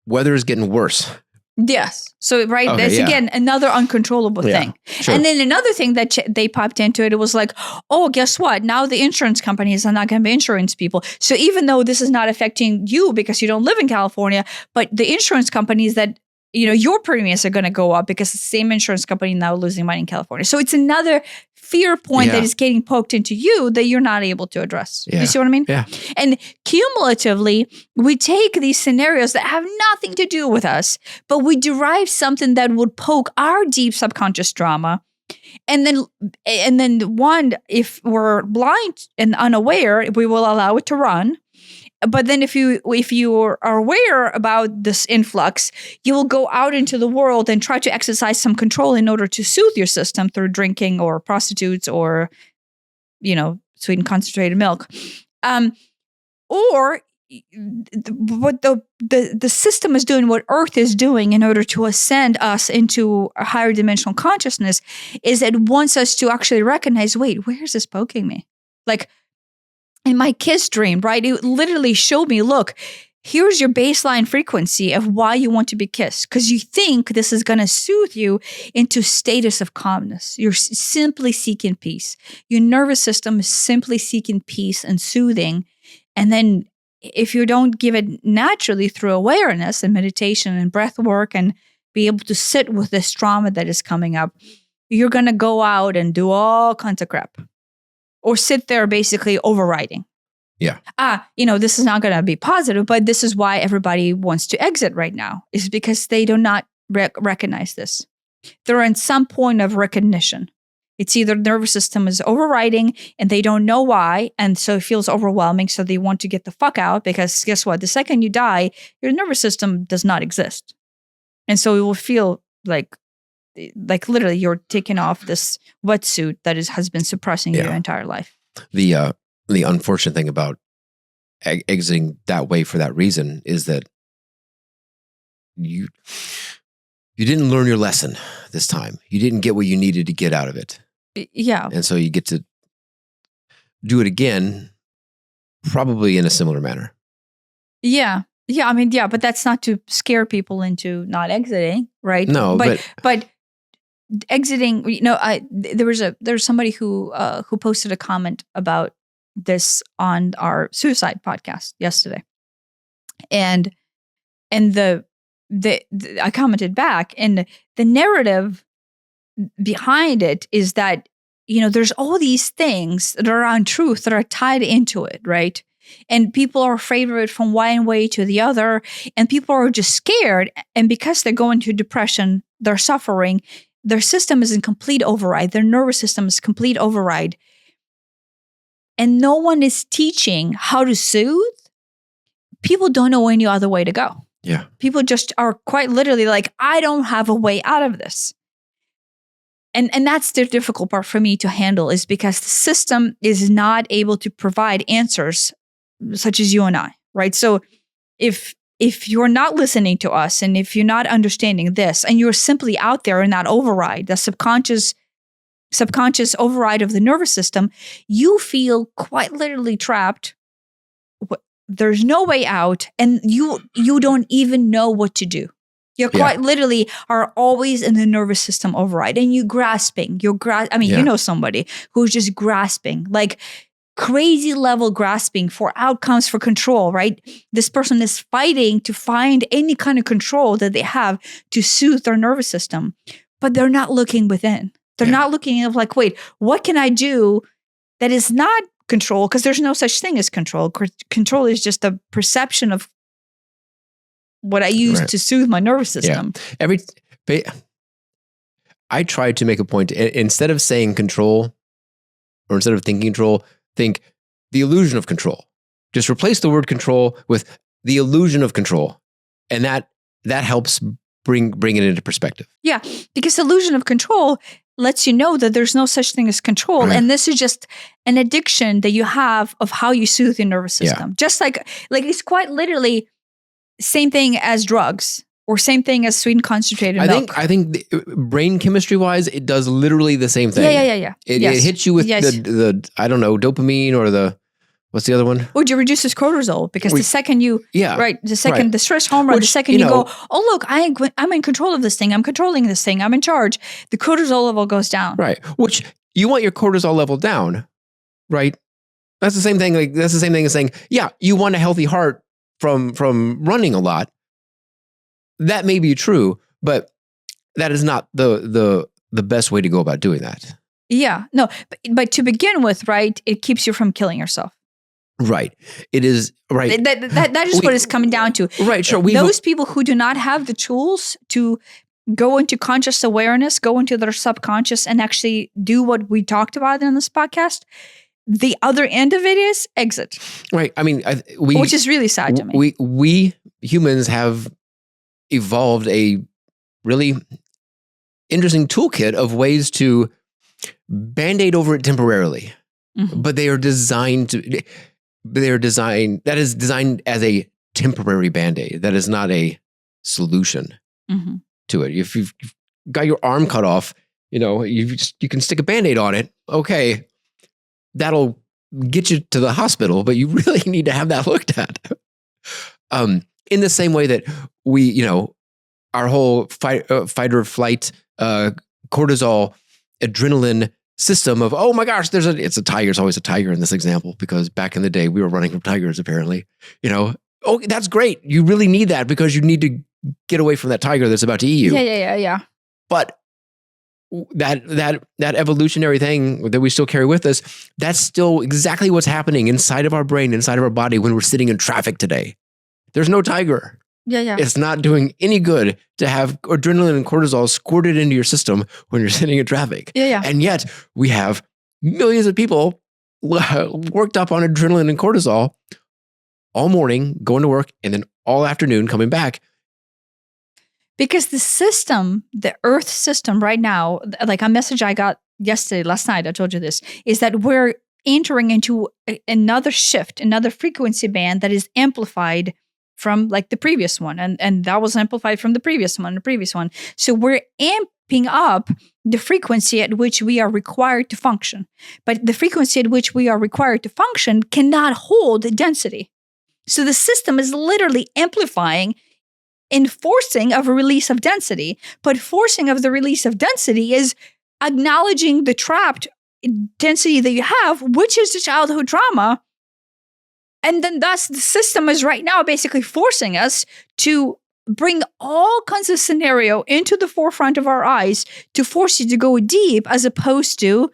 Speaker 1: weather is getting worse.
Speaker 2: Yes. So, right, that's again another uncontrollable thing. Sure. And then another thing that they popped into it was like, oh, guess what? Now the insurance companies are not going to be insurance people. So even though this is not affecting you because you don't live in California, but the insurance companies that, your premiums are going to go up because the same insurance company now losing money in California. So it's another fear point that is getting poked into you that you're not able to address. You see what I mean?
Speaker 1: Yeah.
Speaker 2: And cumulatively, we take these scenarios that have nothing to do with us, but we derive something that would poke our deep subconscious trauma. And then one, if we're blind and unaware, we will allow it to run. But then if you are aware about this influx, you will go out into the world and try to exercise some control in order to soothe your system through drinking or prostitutes or, sweetened concentrated milk. Or what the system is doing, what Earth is doing in order to ascend us into a higher dimensional consciousness is it wants us to actually recognize, wait, where is this poking me? Like, in my kiss dream, right? It literally showed me, look, here's your baseline frequency of why you want to be kissed. Because you think this is going to soothe you into status of calmness. You're simply seeking peace. Your nervous system is simply seeking peace and soothing. And then if you don't give it naturally through awareness and meditation and breath work and be able to sit with this trauma that is coming up, you're going to go out and do all kinds of crap. Or sit there basically overriding.
Speaker 1: Yeah.
Speaker 2: This is not going to be positive, but this is why everybody wants to exit right now, is because they do not recognize this. They're in some point of recognition. It's either nervous system is overriding and they don't know why, and so it feels overwhelming, so they want to get the fuck out because guess what? The second you die, your nervous system does not exist. And so it will feel like literally you're taking off this wetsuit that has been suppressing your entire life.
Speaker 1: The unfortunate thing about exiting that way for that reason is that you didn't learn your lesson this time. You didn't get what you needed to get out of it.
Speaker 2: Yeah.
Speaker 1: And so you get to do it again, probably in a similar manner.
Speaker 2: Yeah. Yeah. I mean, yeah, but that's not to scare people into not exiting, right?
Speaker 1: No,
Speaker 2: but exiting, there's somebody who posted a comment about this on our suicide podcast yesterday, and I commented back, and the narrative behind it is that there's all these things that are untruth that are tied into it, right? And people are afraid of it from one way to the other, and people are just scared, and because they're going through depression, they're suffering. their system is in complete override. Their nervous system is complete override. And no one is teaching how to soothe. People don't know any other way to go.
Speaker 1: Yeah.
Speaker 2: People just are quite literally like, I don't have a way out of this. And that's the difficult part for me to handle, is because the system is not able to provide answers such as you and I, right? So if you're not listening to us, and if you're not understanding this, and you're simply out there in that override, the subconscious override of the nervous system, you feel quite literally trapped. There's no way out, and you don't even know what to do. You quite literally are always in the nervous system override, and you grasping. You know somebody who's just grasping, like crazy level grasping for outcomes, for control, right? This person is fighting to find any kind of control that they have to soothe their nervous system, but they're not looking within. They're not looking at like, wait, what can I do that is not control? Because there's no such thing as control. Control is just a perception of what I use to soothe my nervous system.
Speaker 1: Yeah. I try to make a point, instead of saying control, or instead of thinking control, think the illusion of control. Just replace the word control with the illusion of control. And that helps bring it into perspective.
Speaker 2: Yeah, because illusion of control lets you know that there's no such thing as control. Right. And this is just an addiction that you have of how you soothe your nervous system. Yeah. Just like it's quite literally same thing as drugs, or same thing as sweetened concentrated milk.
Speaker 1: I think brain chemistry wise, it does literally the same thing.
Speaker 2: Yeah.
Speaker 1: It hits you with the I don't know, dopamine, or what's the other one?
Speaker 2: Or you reduce this cortisol, because the second the stress hormone, the second you go, oh look, I'm in control of this thing. I'm controlling this thing. I'm in charge. The cortisol level goes down.
Speaker 1: Right. Which you want your cortisol level down, right? That's the same thing. Like that's the same thing as saying, yeah, you want a healthy heart from running a lot. That may be true, but that is not the best way to go about doing that.
Speaker 2: Yeah, no, but to begin with, right, it keeps you from killing yourself.
Speaker 1: Right. It is right.
Speaker 2: That is what it's coming down to.
Speaker 1: Right. Sure.
Speaker 2: Those people who do not have the tools to go into conscious awareness, go into their subconscious, and actually do what we talked about in this podcast, the other end of it is exit.
Speaker 1: Right. I mean,
Speaker 2: which is really sad to me.
Speaker 1: We humans have evolved a really interesting toolkit of ways to band-aid over it temporarily, but that is designed as a temporary band-aid. That is not a solution to it. If you've got your arm cut off, you can stick a band-aid on it. Okay. That'll get you to the hospital, but you really need to have that looked at. In the same way that we, our whole fight or flight, cortisol, adrenaline system of, oh my gosh, it's a tiger. It's always a tiger in this example, because back in the day we were running from tigers apparently, oh, that's great. You really need that because you need to get away from that tiger that's about to eat you.
Speaker 2: Yeah.
Speaker 1: But that evolutionary thing that we still carry with us, that's still exactly what's happening inside of our brain, inside of our body when we're sitting in traffic today. There's no tiger.
Speaker 2: Yeah.
Speaker 1: It's not doing any good to have adrenaline and cortisol squirted into your system when you're sitting in traffic.
Speaker 2: Yeah.
Speaker 1: And yet we have millions of people worked up on adrenaline and cortisol all morning, going to work, and then all afternoon coming back.
Speaker 2: Because the system, the Earth system right now, like a message I got last night, I told you this, is that we're entering into another shift, another frequency band that is amplified from like the previous one. And that was amplified from the previous one. So we're amping up the frequency at which we are required to function. But the frequency at which we are required to function cannot hold density. So the system is literally amplifying enforcing of a release of density, but forcing of the release of density is acknowledging the trapped density that you have, which is the childhood trauma. And then thus the system is right now basically forcing us to bring all kinds of scenario into the forefront of our eyes to force you to go deep, as opposed to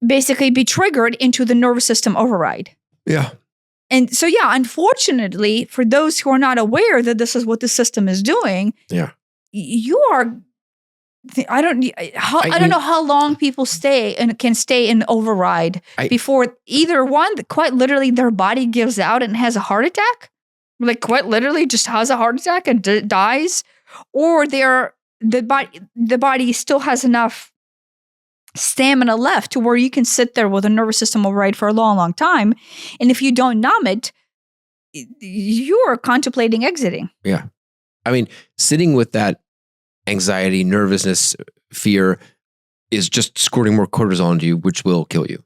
Speaker 2: basically be triggered into the nervous system override.
Speaker 1: Yeah.
Speaker 2: And so, unfortunately, for those who are not aware that this is what the system is doing, you are I don't know how long people stay and can stay in override before either one, quite literally, their body gives out and has a heart attack, like quite literally just has a heart attack and dies, or the body still has enough stamina left to where you can sit there with a nervous system override for a long, long time, and if you don't numb it, you are contemplating exiting.
Speaker 1: Yeah, I mean, sitting with that anxiety, nervousness, fear is just squirting more cortisol into you, which will kill you.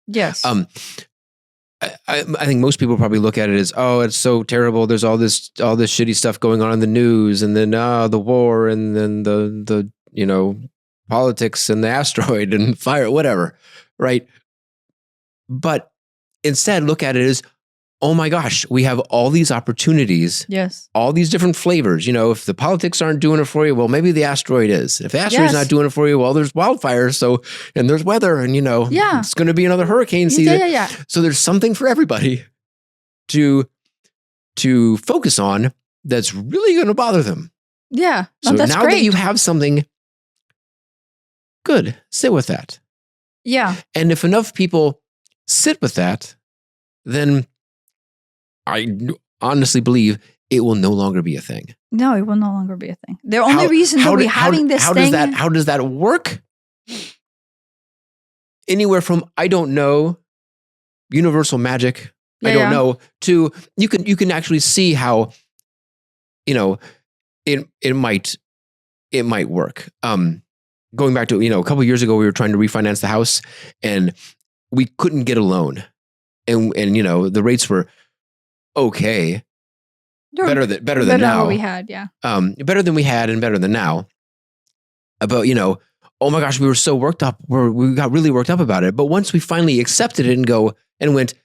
Speaker 2: Yes.
Speaker 1: I think most people probably look at it as, oh, it's so terrible. There's all this shitty stuff going on in the news, and then the war, and then the politics and the asteroid and fire, whatever, right? But instead, look at it as, oh my gosh, we have all these opportunities.
Speaker 2: Yes.
Speaker 1: All these different flavors. If the politics aren't doing it for you, well, maybe the asteroid is. If the asteroid's not doing it for you, well, there's wildfires. And there's weather, and it's going to be another hurricane season.
Speaker 2: Yeah.
Speaker 1: So there's something for everybody to focus on that's really going to bother them.
Speaker 2: Yeah.
Speaker 1: So
Speaker 2: that's
Speaker 1: now
Speaker 2: great.
Speaker 1: that you have something good, sit with that.
Speaker 2: Yeah.
Speaker 1: And if enough people sit with that, then I honestly believe it will no longer be a thing.
Speaker 2: No, it will no longer be a thing. The only reason that we're having this thing...
Speaker 1: How does that work? Anywhere from, I don't know, universal magic, I don't know, to you can actually see how, it might work. Going back to, a couple of years ago, we were trying to refinance the house and we couldn't get a loan. And the rates were okay. Better than now.
Speaker 2: What we had, yeah.
Speaker 1: Better than we had and better than now. But, oh my gosh, we were so worked up. We got really worked up about it. But once we finally accepted it and went,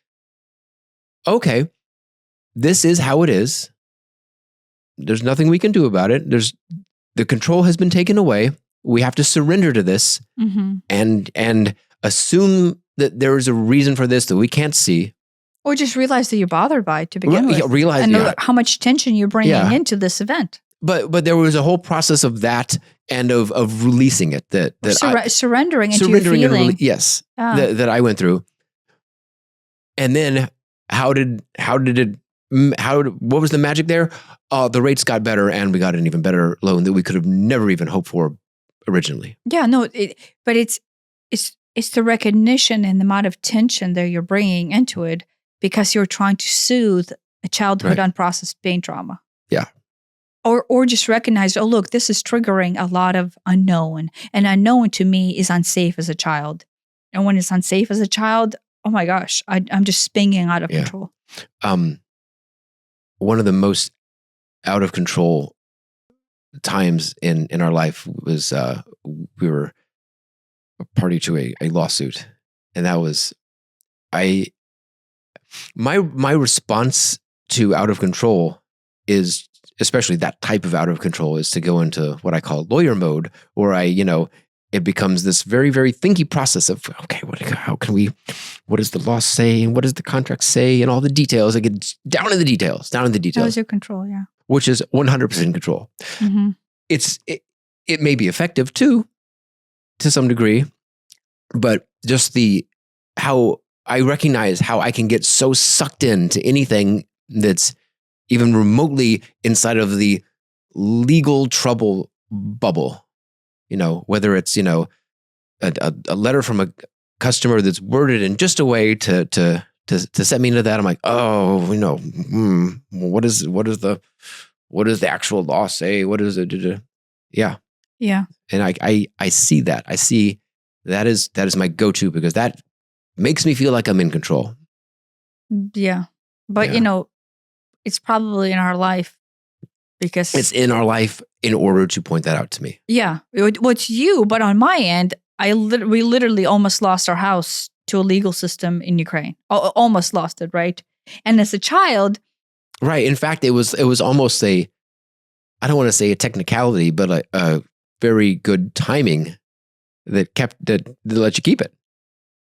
Speaker 1: okay, this is how it is. There's nothing we can do about it. The control has been taken away. We have to surrender to this and assume that there is a reason for this that we can't see.
Speaker 2: Or just realize that you're bothered by it to begin with. And how much tension you're bringing into this event.
Speaker 1: But there was a whole process of that and of releasing it.
Speaker 2: Surrendering into your feeling.
Speaker 1: That I went through. And then what was the magic there? The rates got better and we got an even better loan that we could have never even hoped for originally.
Speaker 2: Yeah, no, but it's the recognition and the amount of tension that you're bringing into it because you're trying to soothe a childhood unprocessed pain trauma.
Speaker 1: Yeah.
Speaker 2: Or just recognize, oh, look, this is triggering a lot of unknown. And unknown to me is unsafe as a child. And when it's unsafe as a child, oh my gosh, I'm just spinning out of control.
Speaker 1: One of the most out of control times in our life was we were a party to a lawsuit. And that was, my response to out of control is, especially that type of out of control, is to go into what I call lawyer mode, where it becomes this very, very thinky process of, okay, what does the law say? And what does the contract say? And all the details. I get down in the details. That
Speaker 2: was your control, yeah.
Speaker 1: Which is 100% control.
Speaker 2: Mm-hmm.
Speaker 1: It may be effective too, to some degree, but just how I recognize how I can get so sucked into anything that's even remotely inside of the legal trouble bubble. Whether it's, a letter from a customer that's worded in just a way to set me into that. I'm like, oh, what does the actual law say? What is it? Yeah.
Speaker 2: Yeah.
Speaker 1: And I see that. I see that is my go-to because that makes me feel like I'm in control.
Speaker 2: Yeah. But, it's probably in our life because
Speaker 1: it's in our life in order to point that out to me.
Speaker 2: Yeah. It's you, but on my end, we literally almost lost our house to a legal system in Ukraine. Almost lost it, right? And as a child...
Speaker 1: Right. In fact, it was almost I don't want to say a technicality, but a very good timing that let you keep it.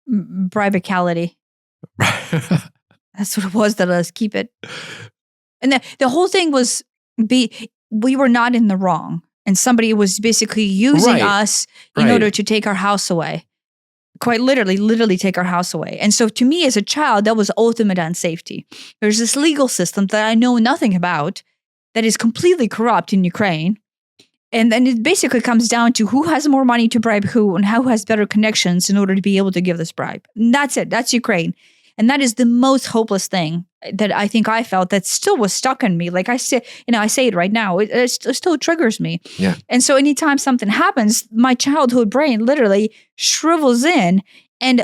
Speaker 2: Bribicality. That's what it was that let us keep it. And the whole thing was we were not in the wrong. and somebody was basically using us in order to take our house away. Quite literally take our house away. And so to me as a child, that was ultimate unsafety. There's this legal system that I know nothing about that is completely corrupt in Ukraine. And then it basically comes down to who has more money to bribe who and who has better connections in order to be able to give this bribe. And that's it. That's Ukraine. And that is the most hopeless thing that I think I felt that still was stuck in me. Like I say it right now, it still triggers me.
Speaker 1: Yeah.
Speaker 2: And so anytime something happens, my childhood brain literally shrivels in. And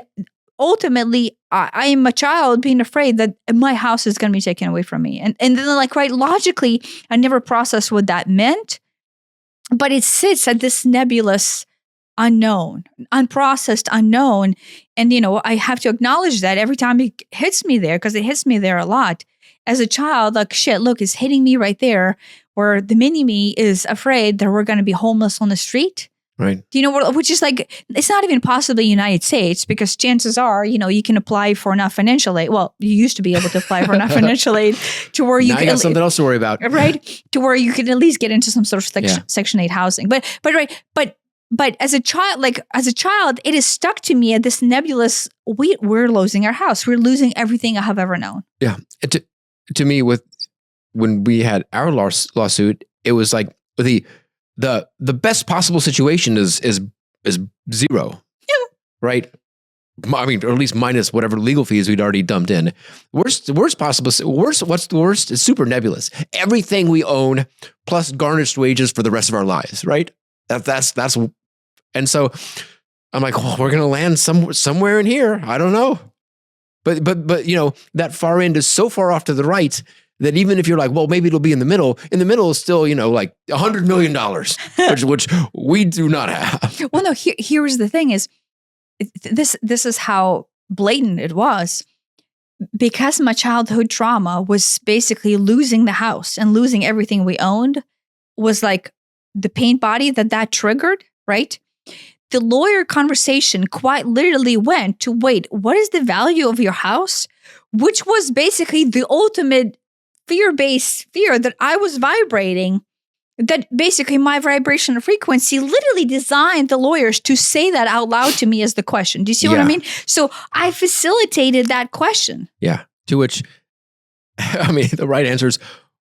Speaker 2: ultimately, I am a child being afraid that my house is going to be taken away from me. And then like, right, logically, I never processed what that meant. But it sits at this nebulous unknown, unprocessed unknown. And, I have to acknowledge that every time it hits me there, because it hits me there a lot. As a child, like, shit, look, it's hitting me right there where the mini-me is afraid that we're going to be homeless on the street.
Speaker 1: Right.
Speaker 2: Do you know what, which is like, it's not even possibly United States because chances are, you can apply for enough financial aid. Well, you used to be able to apply for enough financial aid to where you
Speaker 1: got something else to worry about.
Speaker 2: Right. To where you could at least get into some sort of Section 8 housing. But as a child, it is stuck to me at this nebulous, we're losing our house. We're losing everything I have ever known.
Speaker 1: Yeah. To me, when we had our lawsuit, it was like the best possible situation is zero.
Speaker 2: Yeah.
Speaker 1: Right. I mean, or at least minus whatever legal fees we'd already dumped in. What's the worst? It's super nebulous. Everything we own plus garnished wages for the rest of our lives. Right. That's. And so I'm like, well, we're going to land somewhere in here. I don't know. But that far end is so far off to the right that even if you're like, well, maybe it'll be in the middle is still, like $100 million, which we do not have.
Speaker 2: Well, no, here's the thing is this is how blatant it was. Because my childhood trauma was basically losing the house and losing everything we owned was like the pain body that triggered, right? The lawyer conversation quite literally went to, wait, what is the value of your house? Which was basically the ultimate fear-based fear that I was vibrating, that basically my vibrational frequency literally designed the lawyers to say that out loud to me as the question. Do you see what I mean? So I facilitated that question.
Speaker 1: Yeah. To which, I mean, the right answer is,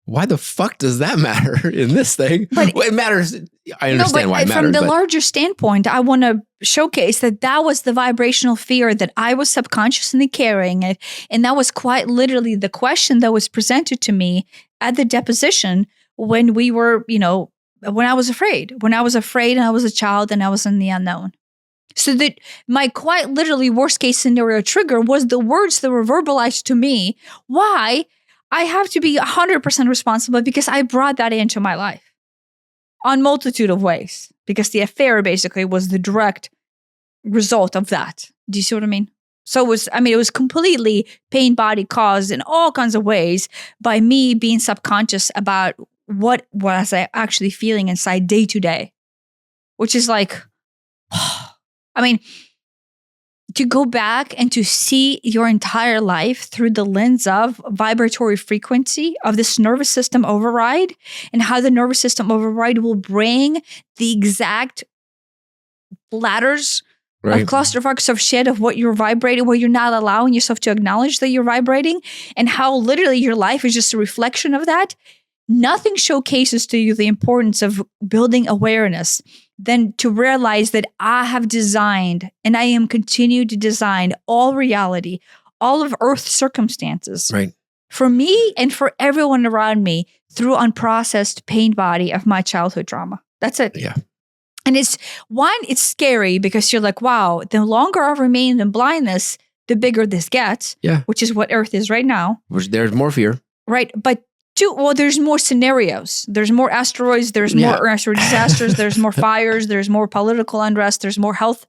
Speaker 1: why the fuck does that matter in this thing? But it matters. I understand why it matters.
Speaker 2: From the larger standpoint, I want to showcase that was the vibrational fear that I was subconsciously carrying it. And that was quite literally the question that was presented to me at the deposition when we were, when I was afraid and I was a child and I was in the unknown. So that my quite literally worst case scenario trigger was the words that were verbalized to me. Why? I have to be 100% responsible because I brought that into my life on multitude of ways because the affair basically was the direct result of that. Do you see what I mean? So it was completely pain body caused in all kinds of ways by me being subconscious about what was I actually feeling inside day to day, which is like, I mean, to go back and to see your entire life through the lens of vibratory frequency of this nervous system override and how the nervous system override will bring the exact ladders of clusterfucks of shit of what you're vibrating, where you're not allowing yourself to acknowledge that you're vibrating and how literally your life is just a reflection of that. Nothing showcases to you the importance of building awareness than to realize that I have designed and I am continued to design all reality, all of Earth's circumstances for me and for everyone around me through unprocessed pain body of my childhood trauma. That's it.
Speaker 1: Yeah.
Speaker 2: And it's scary because you're like, wow, the longer I remain in blindness, the bigger this gets, which is what Earth is right now.
Speaker 1: There's more fear.
Speaker 2: Right. But there's more scenarios. There's more asteroids. There's more asteroid disasters. There's more fires. There's more political unrest. There's more health.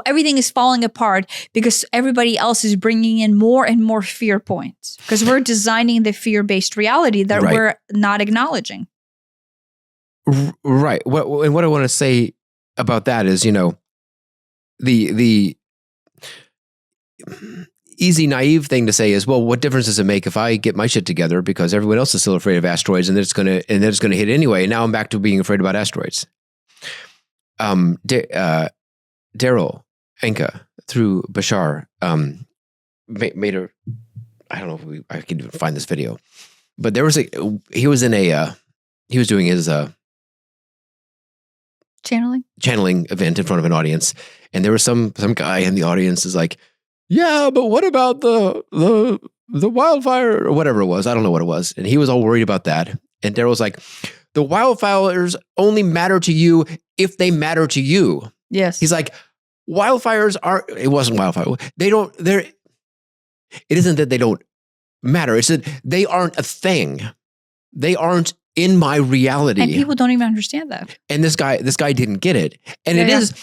Speaker 2: Everything is falling apart because everybody else is bringing in more and more fear points because we're designing the fear-based reality that we're not acknowledging.
Speaker 1: Right. What I want to say about that is, easy, naive thing to say is, well, what difference does it make if I get my shit together because everyone else is still afraid of asteroids and it's gonna hit anyway. And now I'm back to being afraid about asteroids. Daryl Anka through Bashar made a. I don't know if I can even find this video, but there was he was doing his channeling event in front of an audience, and there was some guy in the audience is like, yeah, but what about the wildfire or whatever it was? I don't know what it was. And he was all worried about that. And Daryl's like, the wildfires only matter to you if they matter to you.
Speaker 2: Yes.
Speaker 1: He's like, wildfires it wasn't wildfire. It isn't that they don't matter. It's that they aren't a thing. They aren't in my reality.
Speaker 2: And people don't even understand that.
Speaker 1: And this guy didn't get it. And it is,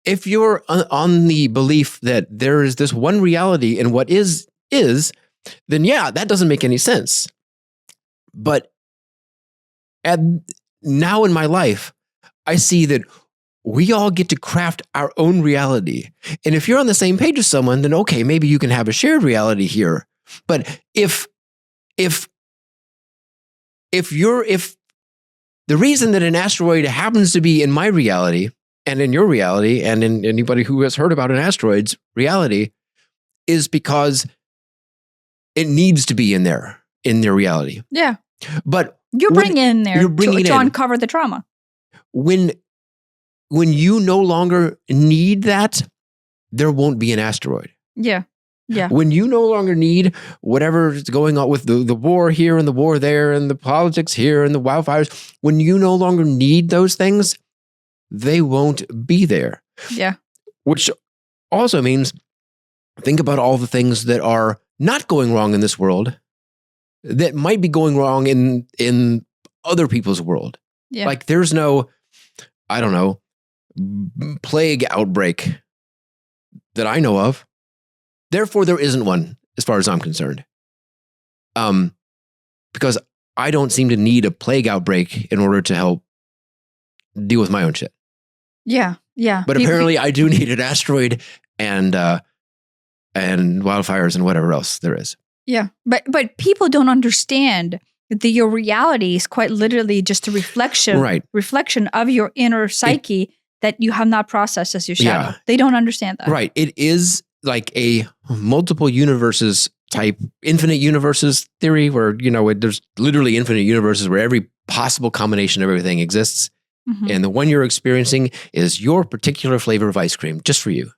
Speaker 1: if you're on the belief that there is this one reality and what is, then yeah, that doesn't make any sense. But now in my life, I see that we all get to craft our own reality. And if you're on the same page as someone, then okay, maybe you can have a shared reality here. But if the reason that an asteroid happens to be in my reality and in your reality and in anybody who has heard about an asteroid's reality is because it needs to be in their reality.
Speaker 2: Yeah.
Speaker 1: But
Speaker 2: you bring in there to uncover the trauma.
Speaker 1: When you no longer need that, there won't be an asteroid.
Speaker 2: Yeah. Yeah.
Speaker 1: When you no longer need whatever's going on with the war here and the war there and the politics here and the wildfires, when you no longer need those things, they won't be there.
Speaker 2: Yeah.
Speaker 1: Which also means, think about all the things that are not going wrong in this world that might be going wrong in other people's world.
Speaker 2: Yeah.
Speaker 1: Like there's no, I don't know, plague outbreak that I know of. Therefore, there isn't one as far as I'm concerned. Because I don't seem to need a plague outbreak in order to help deal with my own shit.
Speaker 2: Yeah, yeah.
Speaker 1: But apparently I do need an asteroid and wildfires and whatever else there is.
Speaker 2: Yeah, but people don't understand that your reality is quite literally just a reflection of your inner psyche that you have not processed as your shadow. Yeah. They don't understand that.
Speaker 1: Right. It is like a multiple universes type, infinite universes theory where, there's literally infinite universes where every possible combination of everything exists. Mm-hmm. And the one you're experiencing is your particular flavor of ice cream just for you.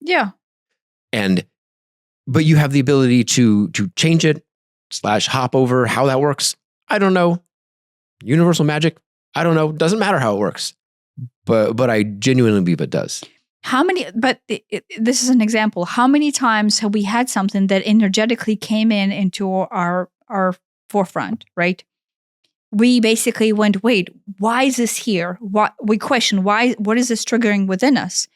Speaker 2: Yeah.
Speaker 1: But you have the ability to change it / hop over. How that works, I don't know. Universal magic, I don't know. Doesn't matter how it works. But I genuinely believe it does. This is an example. How many times have we had something that energetically came into our forefront, right? We basically went, wait, why is this here? We question, what is this triggering within us?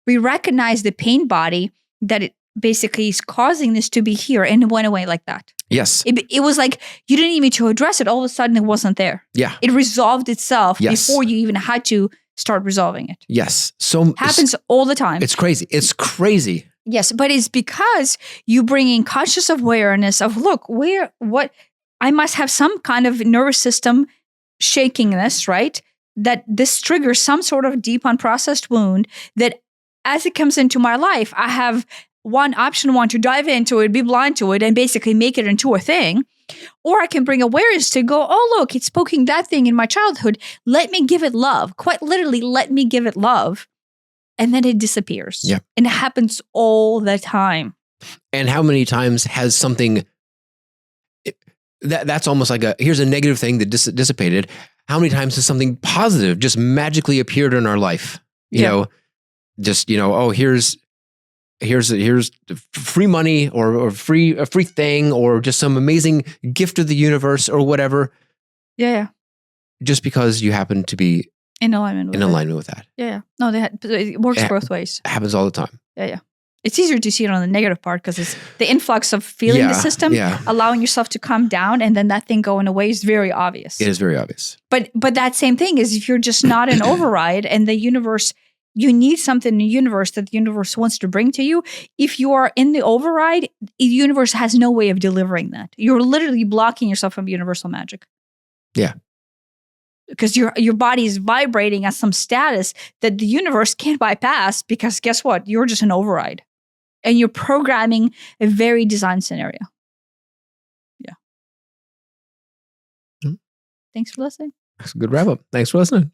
Speaker 1: We recognize the pain body that it basically is causing this to be here, and it went away like that. Yes.
Speaker 2: It was like you didn't even to address it. All of a sudden, it wasn't there.
Speaker 1: Yeah.
Speaker 2: It resolved itself before you even had to start resolving it.
Speaker 1: Yes.
Speaker 2: Happens all the time.
Speaker 1: It's crazy. It's crazy.
Speaker 2: Yes, but it's because you bring in conscious awareness of, look, what I must have some kind of nervous system shakingness, right? That this triggers some sort of deep unprocessed wound that as it comes into my life, I have option one to dive into it, be blind to it, and basically make it into a thing. Or I can bring awareness to go, oh, look, it's poking that thing in my childhood. Let me give it love. Quite literally, let me give it love. And then it disappears.
Speaker 1: Yeah.
Speaker 2: And it happens all the time.
Speaker 1: And how many times has something, that's almost like here's a negative thing that dissipated. How many times has something positive just magically appeared in our life? Oh, here's free money or a free thing or just some amazing gift of the universe or whatever.
Speaker 2: Yeah.
Speaker 1: Just because you happen to be
Speaker 2: in alignment
Speaker 1: with that.
Speaker 2: Yeah. No, it works both ways.
Speaker 1: It happens all the time.
Speaker 2: Yeah. It's easier to see it on the negative part because it's the influx of feeling the system, allowing yourself to calm down, and then that thing going away is very obvious.
Speaker 1: It is very obvious.
Speaker 2: But that same thing is if you're just not an override and the universe You need something in the universe that the universe wants to bring to you. If you are in the override, the universe has no way of delivering that. You're literally blocking yourself from universal magic.
Speaker 1: Yeah.
Speaker 2: Because your body is vibrating at some status that the universe can't bypass, because guess what? You're just an override. And you're programming a very designed scenario. Yeah.
Speaker 1: Mm.
Speaker 2: Thanks for listening.
Speaker 1: That's a good wrap up. Thanks for listening.